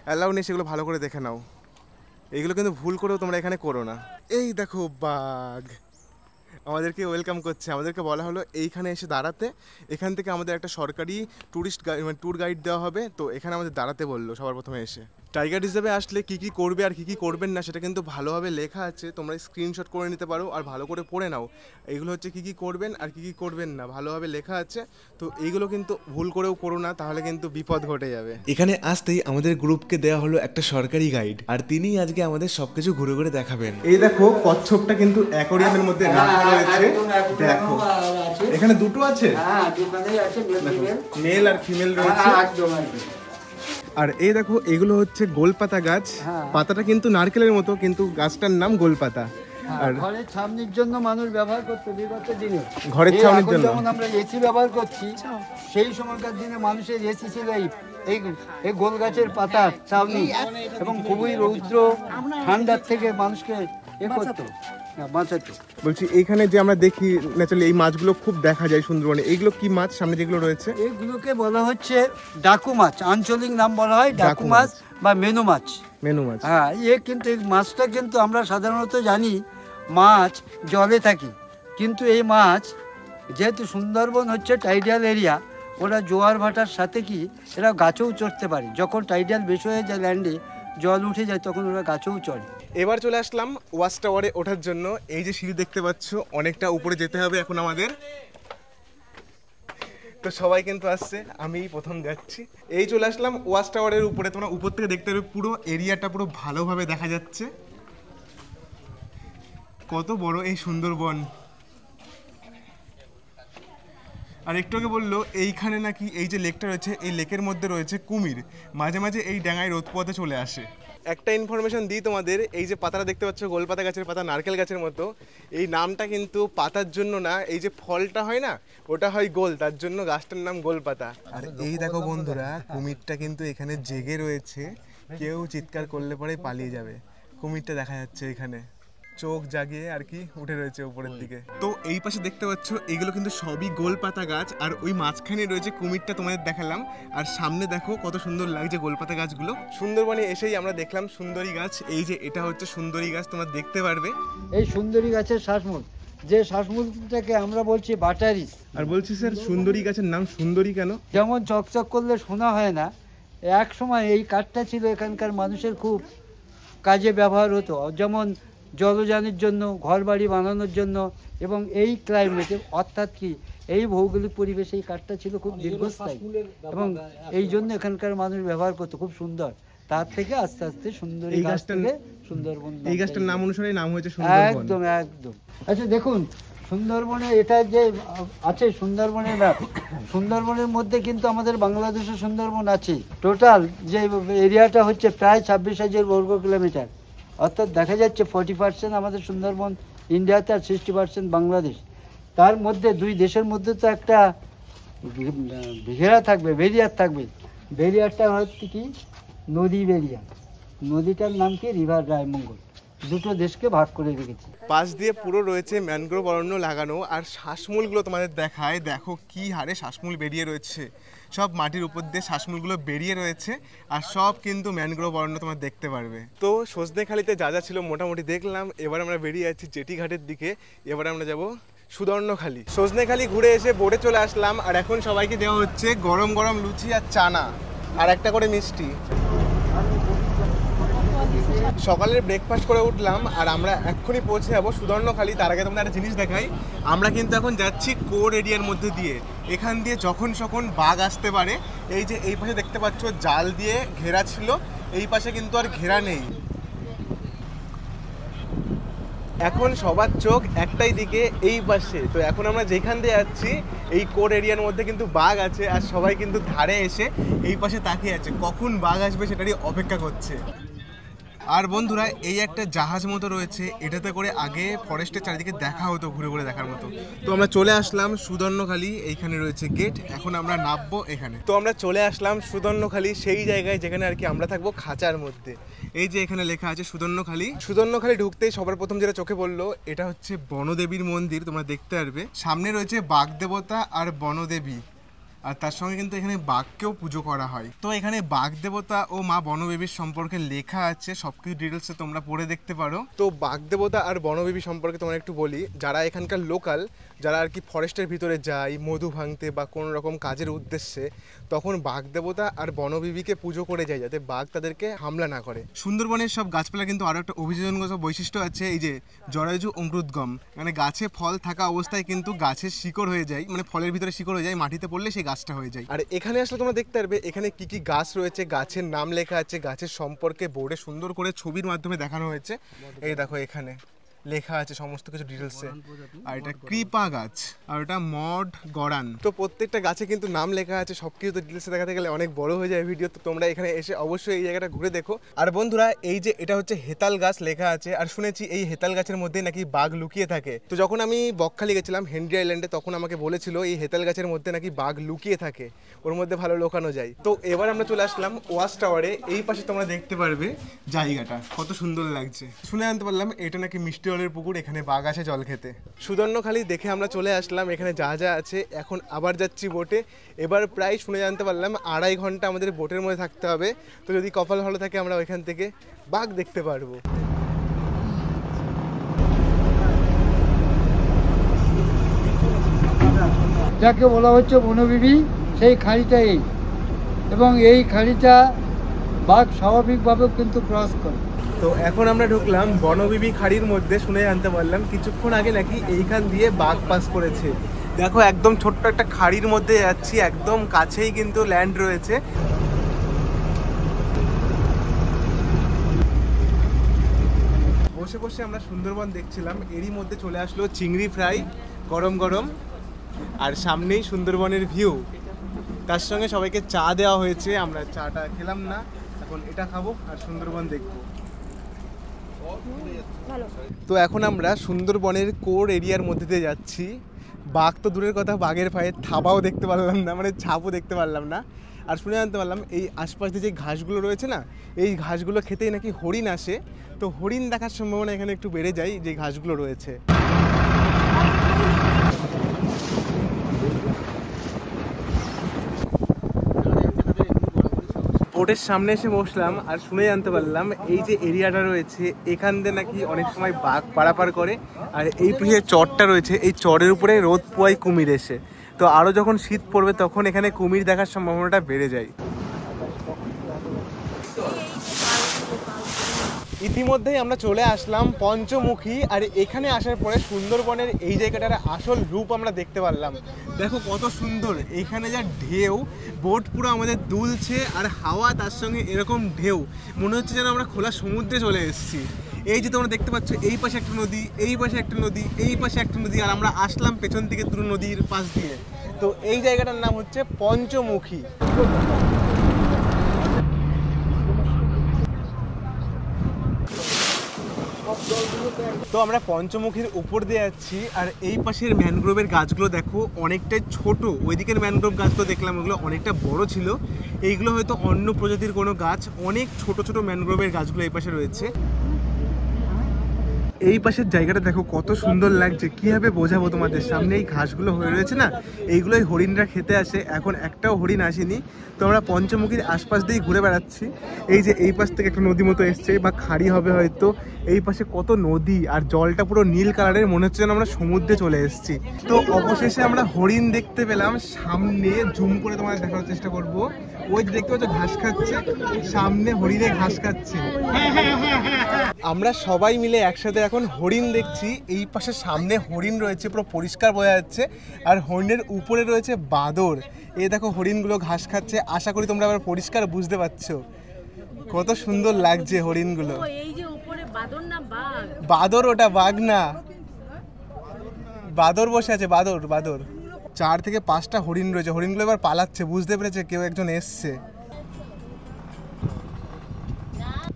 অ্যালাউ নেই, সেগুলো ভালো করে দেখে নাও। এইগুলো কিন্তু ভুল করেও তোমরা এখানে করো না। এই দেখো বাঘ আমাদেরকে ওয়েলকাম করছে। আমাদেরকে বলা হলো এইখানে এসে দাঁড়াতে, এখান থেকে আমাদের একটা সরকারি ট্যুরিস্ট মানে ট্যুর গাইড দেওয়া হবে। তো এখানে আমাদের দাঁড়াতে বললো সবার প্রথমে এসে। টাইগার রিজার্ভে আসলে কী কী করবে আর কী কী করবেন না সেটা কিন্তু ভালোভাবে লেখা আছে, তোমরা স্ক্রিনশট করে নিতে পারো আর ভালো করে পড়ে নাও। এইগুলো হচ্ছে কী কী করবেন আর কী কী করবেন না, ভালোভাবে লেখা আছে। তো এইগুলো কিন্তু ভুল করেও করো না, তাহলে কিন্তু বিপদ ঘটে যাবে। এখানে আসতেই আমাদের গ্রুপকে দেওয়া হলো একটা সরকারি গাইড, আর তিনি আজকে আমাদের সবকিছু ঘুরে ঘুরে দেখাবেন। এই দেখো কচ্ছপটা কিন্তু অ্যাকোরিয়ামের মধ্যে রাখা রয়েছে, দেখো এখানে দুটো আছে, মেল আর ফিমেল রয়েছে। আর এই দেখো এগুলো হচ্ছে গোলপাতা গাছ, পাতাটা কিন্তু নারকেলের মতো, কিন্তু গাছটার নাম গোলপাতা। আর ঘরের ছাউনির জন্য মানুষ ব্যবহার করতো বিগত দিনে। ঘরের ছাউনির জন্য যেমন আমরা এসি ব্যবহার করছি, সেই সময়কার দিনে মানুষের এসি ছিল এই গোল গাছের পাতার ছাউনি, এবং খুবই রৌদ্র ঠান্ডার থেকে মানুষকে করতো, বাঁচাতো। বলছি এইখানে যে আমরা দেখি ন্যাচারালি এই মাছগুলো খুব দেখা যায় সুন্দরবনে, এইগুলো কি মাছ সামনে যেগুলো রয়েছে? এইগুলোকে বলা হচ্ছে ডাকু মাছ, আঞ্চলিক নাম বলা হয় ডাকু মাছ বা মেনু মাছ। মেনু মাছ, হ্যাঁ। কিন্তু এই মাছটা কিন্তু আমরা সাধারণত জানি মাছ জলে থাকে, কিন্তু এই মাছ যেহেতু সুন্দরবন হচ্ছে টাইডাল এরিয়া, ওরা জোয়ার ভাটার সাথে কি এরা গাছেও চড়তে পারে। যখন টাইডাল বেশি হয়ে যায়, ল্যান্ডে জল উঠে যায়, তখন ওরা গাছেও চড়ে। এবার চলে আসলাম ওয়াচ টাওয়ারে ওঠার জন্য। এই যে সিঁড়ি দেখতে পাচ্ছ, অনেকটা উপরে যেতে হবে এখন আমাদের। তো সবাই কিন্তু আসছে, আমি প্রথম যাচ্ছি। এই চলে আসলাম ওয়াচ টাওয়ারের উপরে। তোমরা উপর থেকে দেখতে পাবে পুরো এরিয়াটা পুরো ভালোভাবে দেখা যাচ্ছে, কত বড় এই সুন্দরবন। আর একটু আগে বললো এইখানে নাকি এই যে লেকটা রয়েছে এই লেকের মধ্যে রয়েছে কুমির, মাঝে মাঝে এই ডাঙায় রোদ পোয়াতে চলে আসে। একটা ইনফরমেশন দিই তোমাদের, এই যে পাতাটা দেখতে পাচ্ছ গোলপাতা গাছের পাতা নারকেল গাছের মতো, এই নামটা কিন্তু পাতার জন্য না, এই যে ফলটা হয় না ওটা হয় গোল, তার জন্য গাছটার নাম গোলপাতা। আর এই দেখো বন্ধুরা কুমিরটা কিন্তু এখানে জেগে রয়েছে, কেউ চিৎকার করলে পরে পালিয়ে যাবে। কুমিরটা দেখা যাচ্ছে এখানে চোখ জাগিয়ে আর কি উঠে রয়েছে উপরের দিকে। তো এই পাশে দেখতে পাচ্ছ এগুলো কিন্তু সবই গোলপাতা গাছ, আর ওই মাঝখানে রয়েছে কুমিরটা তোমাদের দেখালাম। আর সামনে দেখো কত সুন্দর লাগছে গোলপাতা গাছগুলো। সুন্দরবনে এসেই আমরা দেখলাম সুন্দরী গাছ, এই যে এটা হচ্ছে সুন্দরী গাছ, তোমরা দেখতে পারবে। এই সুন্দরী গাছের শ্বাসমূল, যে শ্বাসমূলটাকে আমরা বলছি বাটারিস। আর বলছি স্যার সুন্দরী গাছের নাম সুন্দরী কেন? যেমন চকচক করলে শোনা হয় না, এক সময় এই কাঠটা ছিল এখানকার মানুষের খুব কাজে ব্যবহার হতো, যেমন জলযানের জন্য, ঘরবাড়ি বানানোর জন্য, এবং এই ক্লাইমেটে অর্থাৎ কি এই ভৌগোলিক পরিবেশে এই কাঠটা ছিল খুব দীর্ঘস্থায়ী, এবং এই জন্য এখানকার মানুষ ব্যবহার করতো, খুব সুন্দর। তার থেকে আস্তে আস্তে সুন্দরী গাছ থেকে সুন্দরবন, এই গাছটার নাম অনুসারে নাম হয়েছে সুন্দরবন। একদম একদম। আচ্ছা দেখুন, সুন্দরবনে এটা যে আছে সুন্দরবনের ম্যাপ, সুন্দরবনের মধ্যে কিন্তু আমাদের বাংলাদেশের সুন্দরবন আছে। টোটাল যে এরিয়াটা হচ্ছে প্রায় 26,000 বর্গ কিলোমিটার, অর্থাৎ দেখা যাচ্ছে 40% আমাদের সুন্দরবন ইন্ডিয়াতে আর 60% বাংলাদেশ। তার মধ্যে দুই দেশের মধ্যে তো একটা ঘেরা থাকবে, ব্যারিয়ার থাকবে। ব্যারিয়ারটা হচ্ছে কি নদী ব্যারিয়ার, নদীটার নাম কি রিভার রায়মঙ্গল, দুটো দেশকে ভাগ করে রেখেছে। পাশ দিয়ে পুরো রয়েছে ম্যানগ্রোভ অরণ্য লাগানো, আর শ্বাসমূলগুলো তোমাদের দেখায়, দেখো কি হারে শ্বাসমূল বেরিয়ে রয়েছে, সব মাটির উপর দিয়ে শ্বাসমূলগুলো বেরিয়ে রয়েছে, আর সব কিন্তু ম্যানগ্রোভ অরণ্য তোমরা দেখতে পারবে। তো সজনেখালিতে যা যা ছিল মোটামুটি দেখলাম, এবার আমরা বেরিয়ে যাচ্ছি জেটি ঘাটের দিকে। এবার আমরা যাব সুদর্ণখালি। সজনেখালি ঘুরে এসে বোটে চলে আসলাম, আর এখন সবাইকে দেওয়া হচ্ছে গরম গরম লুচি আর চানা আর একটা করে মিষ্টি। সকালের ব্রেকফাস্ট করে উঠলাম, আর আমরা এক্ষুনি পৌঁছে যাবো সুদর্ণখালি। তার আগে তোমরা একটা জিনিস দেখাই, আমরা কিন্তু এখন যাচ্ছি কোর এরিয়ার মধ্যে দিয়ে। এখান দিয়ে যখন যখন বাঘ আসতে পারে। এই যে এই পাশে দেখতে পাচ্ছ জাল দিয়ে ঘেরা ছিল, এই পাশে কিন্তু আর ঘেরা নেই। এখন সবার চোখ একটাই দিকে, এই পাশে। তো এখন আমরা যেখান দিয়ে যাচ্ছি এই কোর এরিয়ার মধ্যে কিন্তু বাঘ আছে, আর সবাই কিন্তু ধারে এসে এই পাশে তাকিয়ে আছে, কখন বাঘ আসবে সেটারই অপেক্ষা করছে। আর বন্ধুরা এই একটা জাহাজ মতো রয়েছে, এটাতে করে আগে ফরেস্টের চারিদিকে দেখা হতো, ঘুরে ঘুরে দেখার মতো। তো আমরা চলে আসলাম সুদর্ণখালি, এইখানে রয়েছে গেট, এখন আমরা নামবো এখানে। তো আমরা চলে আসলাম সুদর্ণখালি, সেই জায়গায় যেখানে আর কি আমরা থাকবো খাঁচার মধ্যে। এই যে এখানে লেখা আছে সুদর্ণখালি। সুদর্ণখালি ঢুকতেই সবার প্রথম যেটা চোখে পড়লো এটা হচ্ছে বনদেবীর মন্দির, তোমরা দেখতে পারবে। সামনে রয়েছে বাঘ দেবতা আর বনদেবী, আর তার সঙ্গে কিন্তু এখানে বাঘকেও পুজো করা হয়। তো এখানে বাঘ দেবতা ও মা বনবেবীর সম্পর্কে লেখা আছে, সবকিছু ডিটেলসে তোমরা পড়ে দেখতে পারো। তো বাঘ দেবতা আর বনবেবী সম্পর্কে তোমরা একটু বলি। যারা এখানকার লোকাল, যারা আর কি ফরেস্টের ভিতরে যায় মধু ভাঙতে বা কোনো রকম কাজের উদ্দেশ্যে, তখন বাঘ দেবতা আর বনবিবিকে পুজো করে যায় যাতে বাঘ তাদেরকে হামলা না করে। সুন্দরবনের সব গাছপালা কিন্তু আরও একটা অভিযোজনগত বৈশিষ্ট্য আছে, এই যে জরায়ুজ অঙ্কুরোদ্গম, মানে গাছে ফল থাকা অবস্থায় কিন্তু গাছের শিকড় হয়ে যায়, মানে ফলের ভিতরে শিকড় হয়ে যায়, মাটিতে পড়লে সেই গাছটা হয়ে যায়। আর এখানে আসলে তোমরা দেখতে পারবে এখানে কি কি গাছ রয়েছে, গাছের নাম লেখা আছে, গাছের সম্পর্কে বোর্ডে সুন্দর করে ছবির মাধ্যমে দেখানো হয়েছে। এই দেখো এখানে লেখা আছে সমস্ত কিছু ডিটেলসে। আর এটা কৃপা গাছ, আর এটা মড গড়ান। তো প্রত্যেকটা গাছে কিন্তু নাম লেখা আছে, সবকিছু তো ডিটেলসে দেখাতে গেলে অনেক বড় হয়ে যায় ভিডিও। তো তোমরা এখানে এসে অবশ্যই এই জায়গাটা ঘুরে দেখো। আর বন্ধুরা এই যে এটা হচ্ছে হেতাল গাছ লেখা আছে, আর শুনেছি এই হেতাল গাছের মধ্যে নাকি বাঘ লুকিয়ে থাকে। তো যখন আমি বকখালি গেছিলাম হেনরি আইল্যান্ডে, তখন আমাকে বলেছিল এই হেতাল গাছের মধ্যে নাকি বাঘ লুকিয়ে থাকে, ওর মধ্যে ভালো লোকানো যায়। তো এবার আমরা চলে আসলাম ওয়াচ টাওয়ারে। এই পাশে তোমরা দেখতে পারবে জায়গাটা কত সুন্দর লাগছে। শুনে জানতে পারলাম এটা নাকি মিষ্টি জলের পুকুর, এখানে বাঘ আছে জল খেতে। সুদর্ণখালি দেখে আমরা চলে আসলাম, এখানে যা যা আছে। এখন আবার যাচ্ছি বোটে। এবার প্রায় শুনে জানতে পারলাম 2.5 ঘন্টা আমাদের বোটের মধ্যে থাকতে হবে। তো যদি কপাল ভালো থাকে আমরা ওইখান থেকে বাঘ দেখতে পারবো। যাকে বলা হচ্ছে বনবিবি, সেই খাঁড়িটা এই, এবং এই খাঁড়িটা বাঘ স্বাভাবিকভাবেও কিন্তু ক্রস করে। তো এখন আমরা ঢুকলাম বনবিবি খাড়ির মধ্যে। শুনে জানতে পারলাম কিছুক্ষণ আগে নাকি এইখান দিয়ে বাঘ পাস করেছে। দেখো একদম ছোট্ট একটা খাড়ির মধ্যে যাচ্ছি, একদম কাছেই কিন্তু ল্যান্ড রয়েছে। বসে বসে আমরা সুন্দরবন দেখছিলাম, এরই মধ্যে চলে আসলো চিংড়ি ফ্রাই গরম গরম। আর সামনেই সুন্দরবনের ভিউ, তার সঙ্গে সবাইকে চা দেওয়া হয়েছে। আমরা চাটা খেলাম না, এখন এটা খাবো আর সুন্দরবন দেখবো। ভালো। তো এখন আমরা সুন্দরবনের কোর এরিয়ার মধ্যে দিয়ে যাচ্ছি। বাঘ তো দূরের কথা, বাঘের পায়ে থাবাও দেখতে পারলাম না, মানে ছাপও দেখতে পারলাম না। আর শুনে জানতে পারলাম এই আশপাশ দিয়ে যে ঘাসগুলো রয়েছে না, এই ঘাসগুলো খেতেই নাকি হরিণ আসে। তো হরিণ দেখার সম্ভাবনা এখানে একটু বেড়ে যায় যে ঘাসগুলো রয়েছে। বোটের সামনে এসে বসলাম আর শুনে জানতে পারলাম এই যে এরিয়াটা রয়েছে এখান দিয়ে নাকি অনেক সময় বাঘ পারাপার করে। আর এই যে চরটা রয়েছে, এই চরের উপরে রোদ পোয়ায় কুমির এসে। তো আরও যখন শীত পড়বে তখন এখানে কুমির দেখার সম্ভাবনাটা বেড়ে যায়। ইতিমধ্যেই আমরা চলে আসলাম পঞ্চমুখী। আর এখানে আসার পরে সুন্দরবনের এই জায়গাটার আসল রূপ আমরা দেখতে পারলাম। দেখো কত সুন্দর, এখানে যা ঢেউ, বোট পুরো আমাদের দুলছে আর হাওয়া তার সঙ্গে এরকম ঢেউ, মনে হচ্ছে যেন আমরা খোলা সমুদ্রে চলে এসেছি। এই যে তোমরা দেখতে পাচ্ছ এই পাশে একটা নদী, এই পাশে একটা নদী, এই পাশে একটা নদী, আর আমরা আসলাম পেছন দিকে দুটো নদীর পাশ দিয়ে। তো এই জায়গাটার নাম হচ্ছে পঞ্চমুখী। তো আমরা পঞ্চমুখীর উপর দিয়ে যাচ্ছি আর এই পাশের ম্যানগ্রোভের গাছগুলো দেখো অনেকটাই ছোট। ওইদিকের ম্যানগ্রোভ গাছগুলো দেখলাম ওগুলো অনেকটা বড় ছিল, এইগুলো হয়তো অন্য প্রজাতির কোনো গাছ। অনেক ছোট ছোট ম্যানগ্রোভের গাছগুলো এই পাশে রয়েছে। এই পাশের জায়গাটা দেখো কত সুন্দর লাগছে, কিভাবে বোঝাবো তোমাদের সামনে। এই ঘাসগুলো হয়ে রয়েছে না, এইগুলোই হরিণরা খেতে আসে। এখন একটাও হরিণ আসেনি। তো আমরা পঞ্চমুখীর আশপাশ দিয়েই ঘুরে বেড়াচ্ছি। এই যে এই পাশ থেকে একটা নদী মতো এসছে বা খাড়ি হবে হয়তো। এই পাশে কত নদী আর জলটা পুরো নীল কালারের, মনে হচ্ছে যেন আমরা সমুদ্রে চলে এসেছি। তো অবশেষে আমরা হরিণ দেখতে পেলাম। সামনে জুম করে তোমাদের দেখানোর চেষ্টা করব। ওই দেখতে পাচ্ছ ঘাস খাচ্ছে, সামনে হরিণে ঘাস খাচ্ছে। আমরা সবাই মিলে একসাথে এখন হরিণ দেখছি। এই পাশে সামনে হরিণ রয়েছে, পুরো পরিষ্কার বোঝা যাচ্ছে। আর হরিণের উপরে রয়েছে বাদর। এই দেখো হরিণগুলো ঘাস খাচ্ছে। আশা করি তোমরা আবার পরিষ্কার বুঝতে পারছো কত সুন্দর লাগছে হরিণগুলো। এই যে উপরে বাদর না বাঘ? বাদর, ওটা বাঘ না, বাদর বসে আছে, বাদর বাদর। 4 থেকে 5টা হরিণ রয়েছে। হরিণগুলো এবার পালাচ্ছে, বুঝতে পেরেছে কেউ একজন এসছে।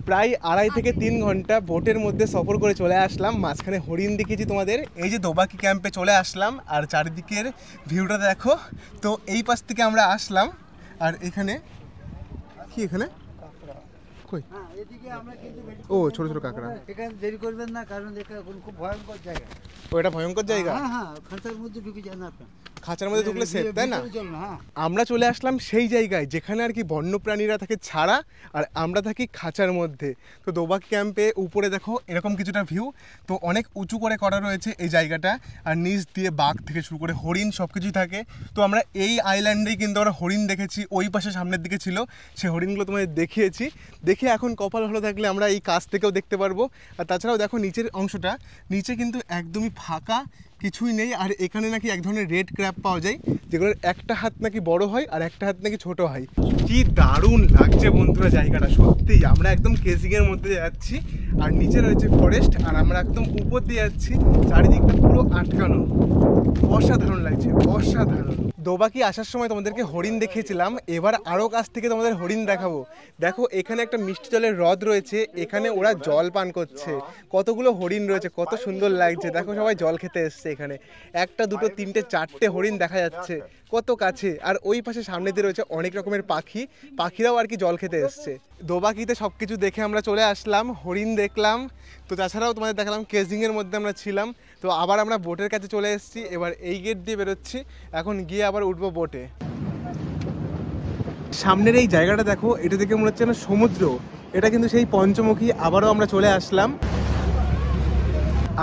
প্রায় 2.5 থেকে 3 ঘন্টা বোটের মধ্যে সফর করে চলে আসলাম। মাঝখানে হরিণ দেখিয়েছি তোমাদের। এই যে দোবাকি ক্যাম্পে চলে আসলাম আর চারিদিকের ভিউটা দেখো। তো এই পাশ থেকে আমরা আসলাম আর এখানে কি, এখানে কই, ও ছোট ছোট কাঁকড়া। এখানে দেরি করবেন না, কারণ খুব ভয়ঙ্কর জায়গা। ওটা ভয়ঙ্কর জায়গা। হ্যাঁ, খাঁচার মধ্যে ঢুকে যান আপনার, খাঁচার মধ্যে ঢুকলে সেফ, তাই না? আমরা চলে আসলাম সেই জায়গায় যেখানে আর কি বন্যপ্রাণীরা থাকে ছাড়া, আর আমরা থাকি খাঁচার মধ্যে। তো দোবাক ক্যাম্পে উপরে দেখো এরকম কিছুটা ভিউ। তো অনেক উঁচু করে করা রয়েছে এই জায়গাটা, আর নিচ দিয়ে বাঘ থেকে শুরু করে হরিণ সব কিছুই থাকে। তো আমরা এই আইল্যান্ডেই কিন্তু আমরা হরিণ দেখেছি। ওই পাশে সামনের দিকে ছিল, সেই হরিণগুলো তোমাদের দেখিয়েছি। দেখে এখন কপাল ভালো থাকলে আমরা এই কাছ থেকেও দেখতে পারবো। আর তাছাড়াও দেখো নিচের অংশটা, নিচে কিন্তু একদমই ফাঁকা, কিছুই নেই। আর এখানে নাকি এক ধরনের রেড ক্র্যাব পাওয়া যায়, যেগুলোর একটা হাত নাকি বড় হয় আর একটা হাত নাকি ছোট হয়। কি দারুণ লাগছে বন্ধুরা জায়গাটা, সত্যিই। আমরা একদম কেজিংয়ের মধ্যে যাচ্ছি আর নিচে রয়েছে ফরেস্ট, আর আমরা একদম উপর দিয়ে যাচ্ছি, চারিদিকটা পুরো আটকানো। অসাধারণ লাগছে, অসাধারণ। দোবাকি আসার সময় তোমাদেরকে হরিণ দেখিয়েছিলাম, এবার আরও কাছ থেকে তোমাদের হরিণ দেখাবো। দেখো এখানে একটা মিষ্টি জলের হ্রদ রয়েছে, এখানে ওরা জল পান করছে। কতগুলো হরিণ রয়েছে, কত সুন্দর লাগছে। দেখো সবাই জল খেতে এসছে এখানে। 1টা 2টো 3টে 4টে হরিণ দেখা যাচ্ছে কত কাছে। আর ওই পাশে সামনে দিয়ে রয়েছে অনেক রকমের পাখি, পাখিরাও আর কি জল খেতে এসছে। দোবাকিতে সব কিছু দেখে আমরা চলে আসলাম, হরিণ দেখলাম। তো তাছাড়াও তোমাদের দেখালাম কেজিংয়ের মধ্যে আমরা ছিলাম। তো আবার আমরা বোটের কাছে চলে এসেছি, এবার এই গেট দিয়ে বেরোচ্ছি, এখন গিয়ে আবার উঠবো বোটে। সামনের এই জায়গাটা দেখো, এটা দেখে মনে হচ্ছে না সমুদ্র, এটা কিন্তু সেই পঞ্চমুখী। আবারও আমরা চলে আসলাম।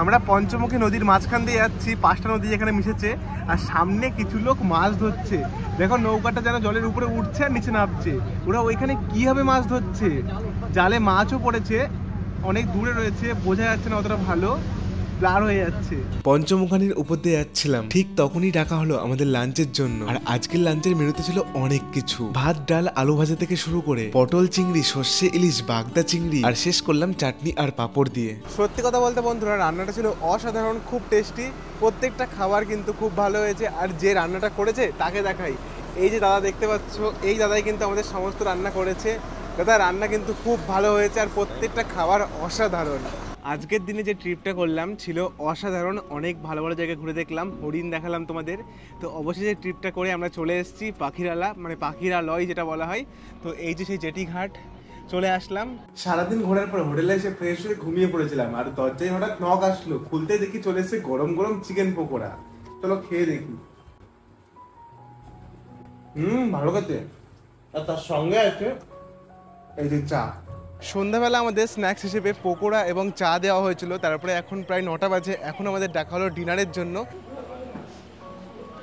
আমরা পঞ্চমুখী নদীর মাঝখান দিয়ে যাচ্ছি, 5টা নদী এখানে মিশেছে। আর সামনে কিছু লোক মাছ ধরছে। দেখো নৌকাটা যেন জলের উপরে উঠছে আর নিচে নামছে। ওরা ওইখানে কিভাবে মাছ ধরছে, জালে মাছও পড়েছে, অনেক দূরে রয়েছে, বোঝা যাচ্ছে না অতটা ভালো। ব্লার হয়ে যাচ্ছে। পঞ্চমুখানির উপর দিয়ে যাচ্ছিলাম, ঠিক তখনই ডাকা হলো আমাদের লাঞ্চের জন্য। আর আজকের লাঞ্চের মেনুতে ছিল অনেক কিছু, ভাত ডাল আলু ভাজা থেকে শুরু করে পটল চিংড়ি, সর্ষে ইলিশ, বাগদা চিংড়ি, আর শেষ করলাম চাটনি আর পাঁপড় দিয়ে। সত্যি কথা বলতে বন্ধুরা, রান্নাটা ছিল অসাধারণ, খুব টেস্টি। প্রত্যেকটা খাবার কিন্তু খুব ভালো হয়েছে। আর যে রান্নাটা করেছে তাকে দেখাই, এই যে দাদা দেখতে পাচ্ছ, এই দাদাই কিন্তু আমাদের সমস্ত রান্না করেছে। দাদা রান্না কিন্তু খুব ভালো হয়েছে আর প্রত্যেকটা খাবার অসাধারণ। আজকের দিনে যে ট্রিপটা করলাম ছিল অসাধারণ, অনেক ভালো ভালো জায়গায় ঘুরে দেখলাম, হরিণ দেখালাম তোমাদের। তো অবশ্যই যে ট্রিপটা করে আমরা চলে এসেছি পাখিরালা, মানে পাখিরালয় যেটা বলা হয়। তো এই যে সেই জেটি ঘাট চলে আসলাম। সারাদিন ঘোরার পর হোটেলে এসে ফ্রেশ হয়ে ঘুমিয়ে পড়েছিলাম, আর দরজায় হঠাৎ নক আসলো, খুলতে দেখি চলে এসেছে গরম গরম চিকেন পকোড়া। চলো খেয়ে দেখি। ভালো খেতে। আর তার সঙ্গে আছে এই যে চা। সন্ধ্যাবেলা আমাদের স্ন্যাক্স হিসেবে পকোড়া এবং চা দেওয়া হয়েছিল। তারপরে এখন প্রায় 9টা বাজে, এখন আমাদের ডাকা হলো ডিনারের জন্য।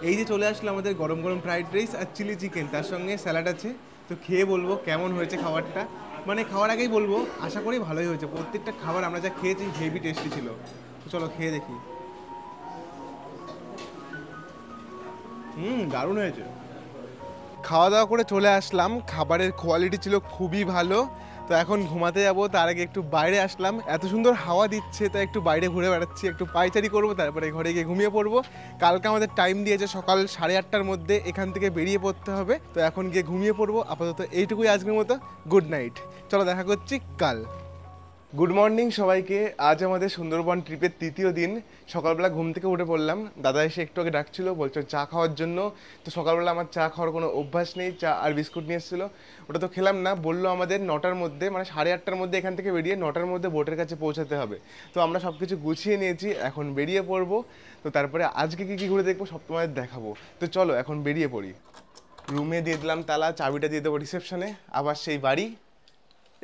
এই যে চলে আসলো আমাদের গরম গরম ফ্রাইড রাইস আর চিলি চিকেন, তার সঙ্গে স্যালাড আছে। তো খেয়ে বলবো কেমন হয়েছে খাবারটা, মানে খাওয়ার আগেই বলবো, আশা করি ভালোই হয়েছে। প্রত্যেকটা খাবার আমরা যা খেয়েছি হেভি টেস্টি ছিল। তো চলো খেয়ে দেখি। দারুণ হয়েছে। খাওয়া দাওয়া করে চলে আসলাম, খাবারের কোয়ালিটি ছিল খুবই ভালো। তো এখন ঘুমাতে যাবো, তার আগে একটু বাইরে আসলাম, এত সুন্দর হাওয়া দিচ্ছে তাই একটু বাইরে ঘুরে বেড়াচ্ছি, একটু পায়চারি করবো, তারপরে ঘরে গিয়ে ঘুমিয়ে পড়বো। কালকে আমাদের টাইম দিয়েছে সকাল 8:30টার মধ্যে এখান থেকে বেরিয়ে পড়তে হবে। তো এখন গিয়ে ঘুমিয়ে পড়বো। আপাতত এইটুকুই আজকের মতো, গুড নাইট। চলো দেখা করছি কাল। গুড মর্নিং সবাইকে। আজ আমাদের সুন্দরবন ট্রিপের 3য় দিন। সকালবেলা ঘুম থেকে উঠে পড়লাম, দাদা এসে একটু আগে ডাকছিল, বলছো চা খাওয়ার জন্য। তো সকালবেলা আমার চা খাওয়ার কোনো অভ্যাস নেই, চা আর বিস্কুট নিয়ে এসেছিলো, ওটা তো খেলাম না। বললো আমাদের 9টার মধ্যে, মানে 8:30টার মধ্যে এখান থেকে বেরিয়ে 9টার মধ্যে বোটের কাছে পৌঁছাতে হবে। তো আমরা সব কিছু গুছিয়ে নিয়েছি, এখন বেরিয়ে পড়বো। তো তারপরে আজকে কী কী ঘুরে দেখবো সব তোমাদের দেখাবো। তো চলো এখন বেরিয়ে পড়ি। রুমে দিয়ে দিলাম তালা, চাবিটা দিয়ে দেবো রিসেপশনে, আবার সেই বাড়ি।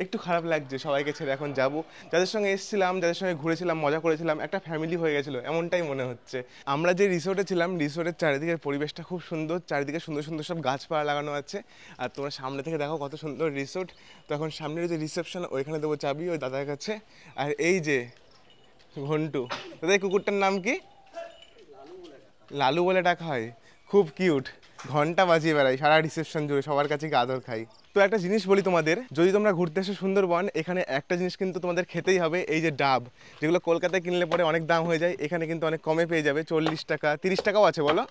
একটু খারাপ লাগছে সবাইকে ছেড়ে এখন যাব। যাদের সঙ্গে এসেছিলাম, যাদের সঙ্গে ঘুরেছিলাম, মজা করেছিলাম, একটা ফ্যামিলি হয়ে গেছিলো এমনটাই মনে হচ্ছে। আমরা যে রিসোর্টে ছিলাম, রিসোর্টের চারিদিকের পরিবেশটা খুব সুন্দর, চারিদিকে সুন্দর সুন্দর সব গাছপালা লাগানো আছে। আর তোমরা সামনে থেকে দেখো কত সুন্দর রিসোর্ট। তো এখন সামনের যে রিসেপশন, ওইখানে দেবো চাবি ওই দাদার কাছে। আর এই যে ঘন্টু, দাদা এই কুকুরটার নাম কি? লালু বলে ডাকা হয়, খুব কিউট। ঘন্টা বাজিয়ে বেড়াই সারা রিসেপশন জুড়ে, সবার কাছে গিয়ে আদর খাই। তো একটা জিনিস বলি তোমাদের, যদি তোমরা ঘুরতে আসো সুন্দরবন, এখানে একটা জিনিস কিন্তু তোমাদের খেতেই হবে, এই যে ডাব, যেগুলো কলকাতায় কিনলে পরে অনেক দাম হয়ে যায়, এখানে কিন্তু অনেক কমে পেয়ে যাবে। 40 টাকা, 30 টাকাও আছে বলো?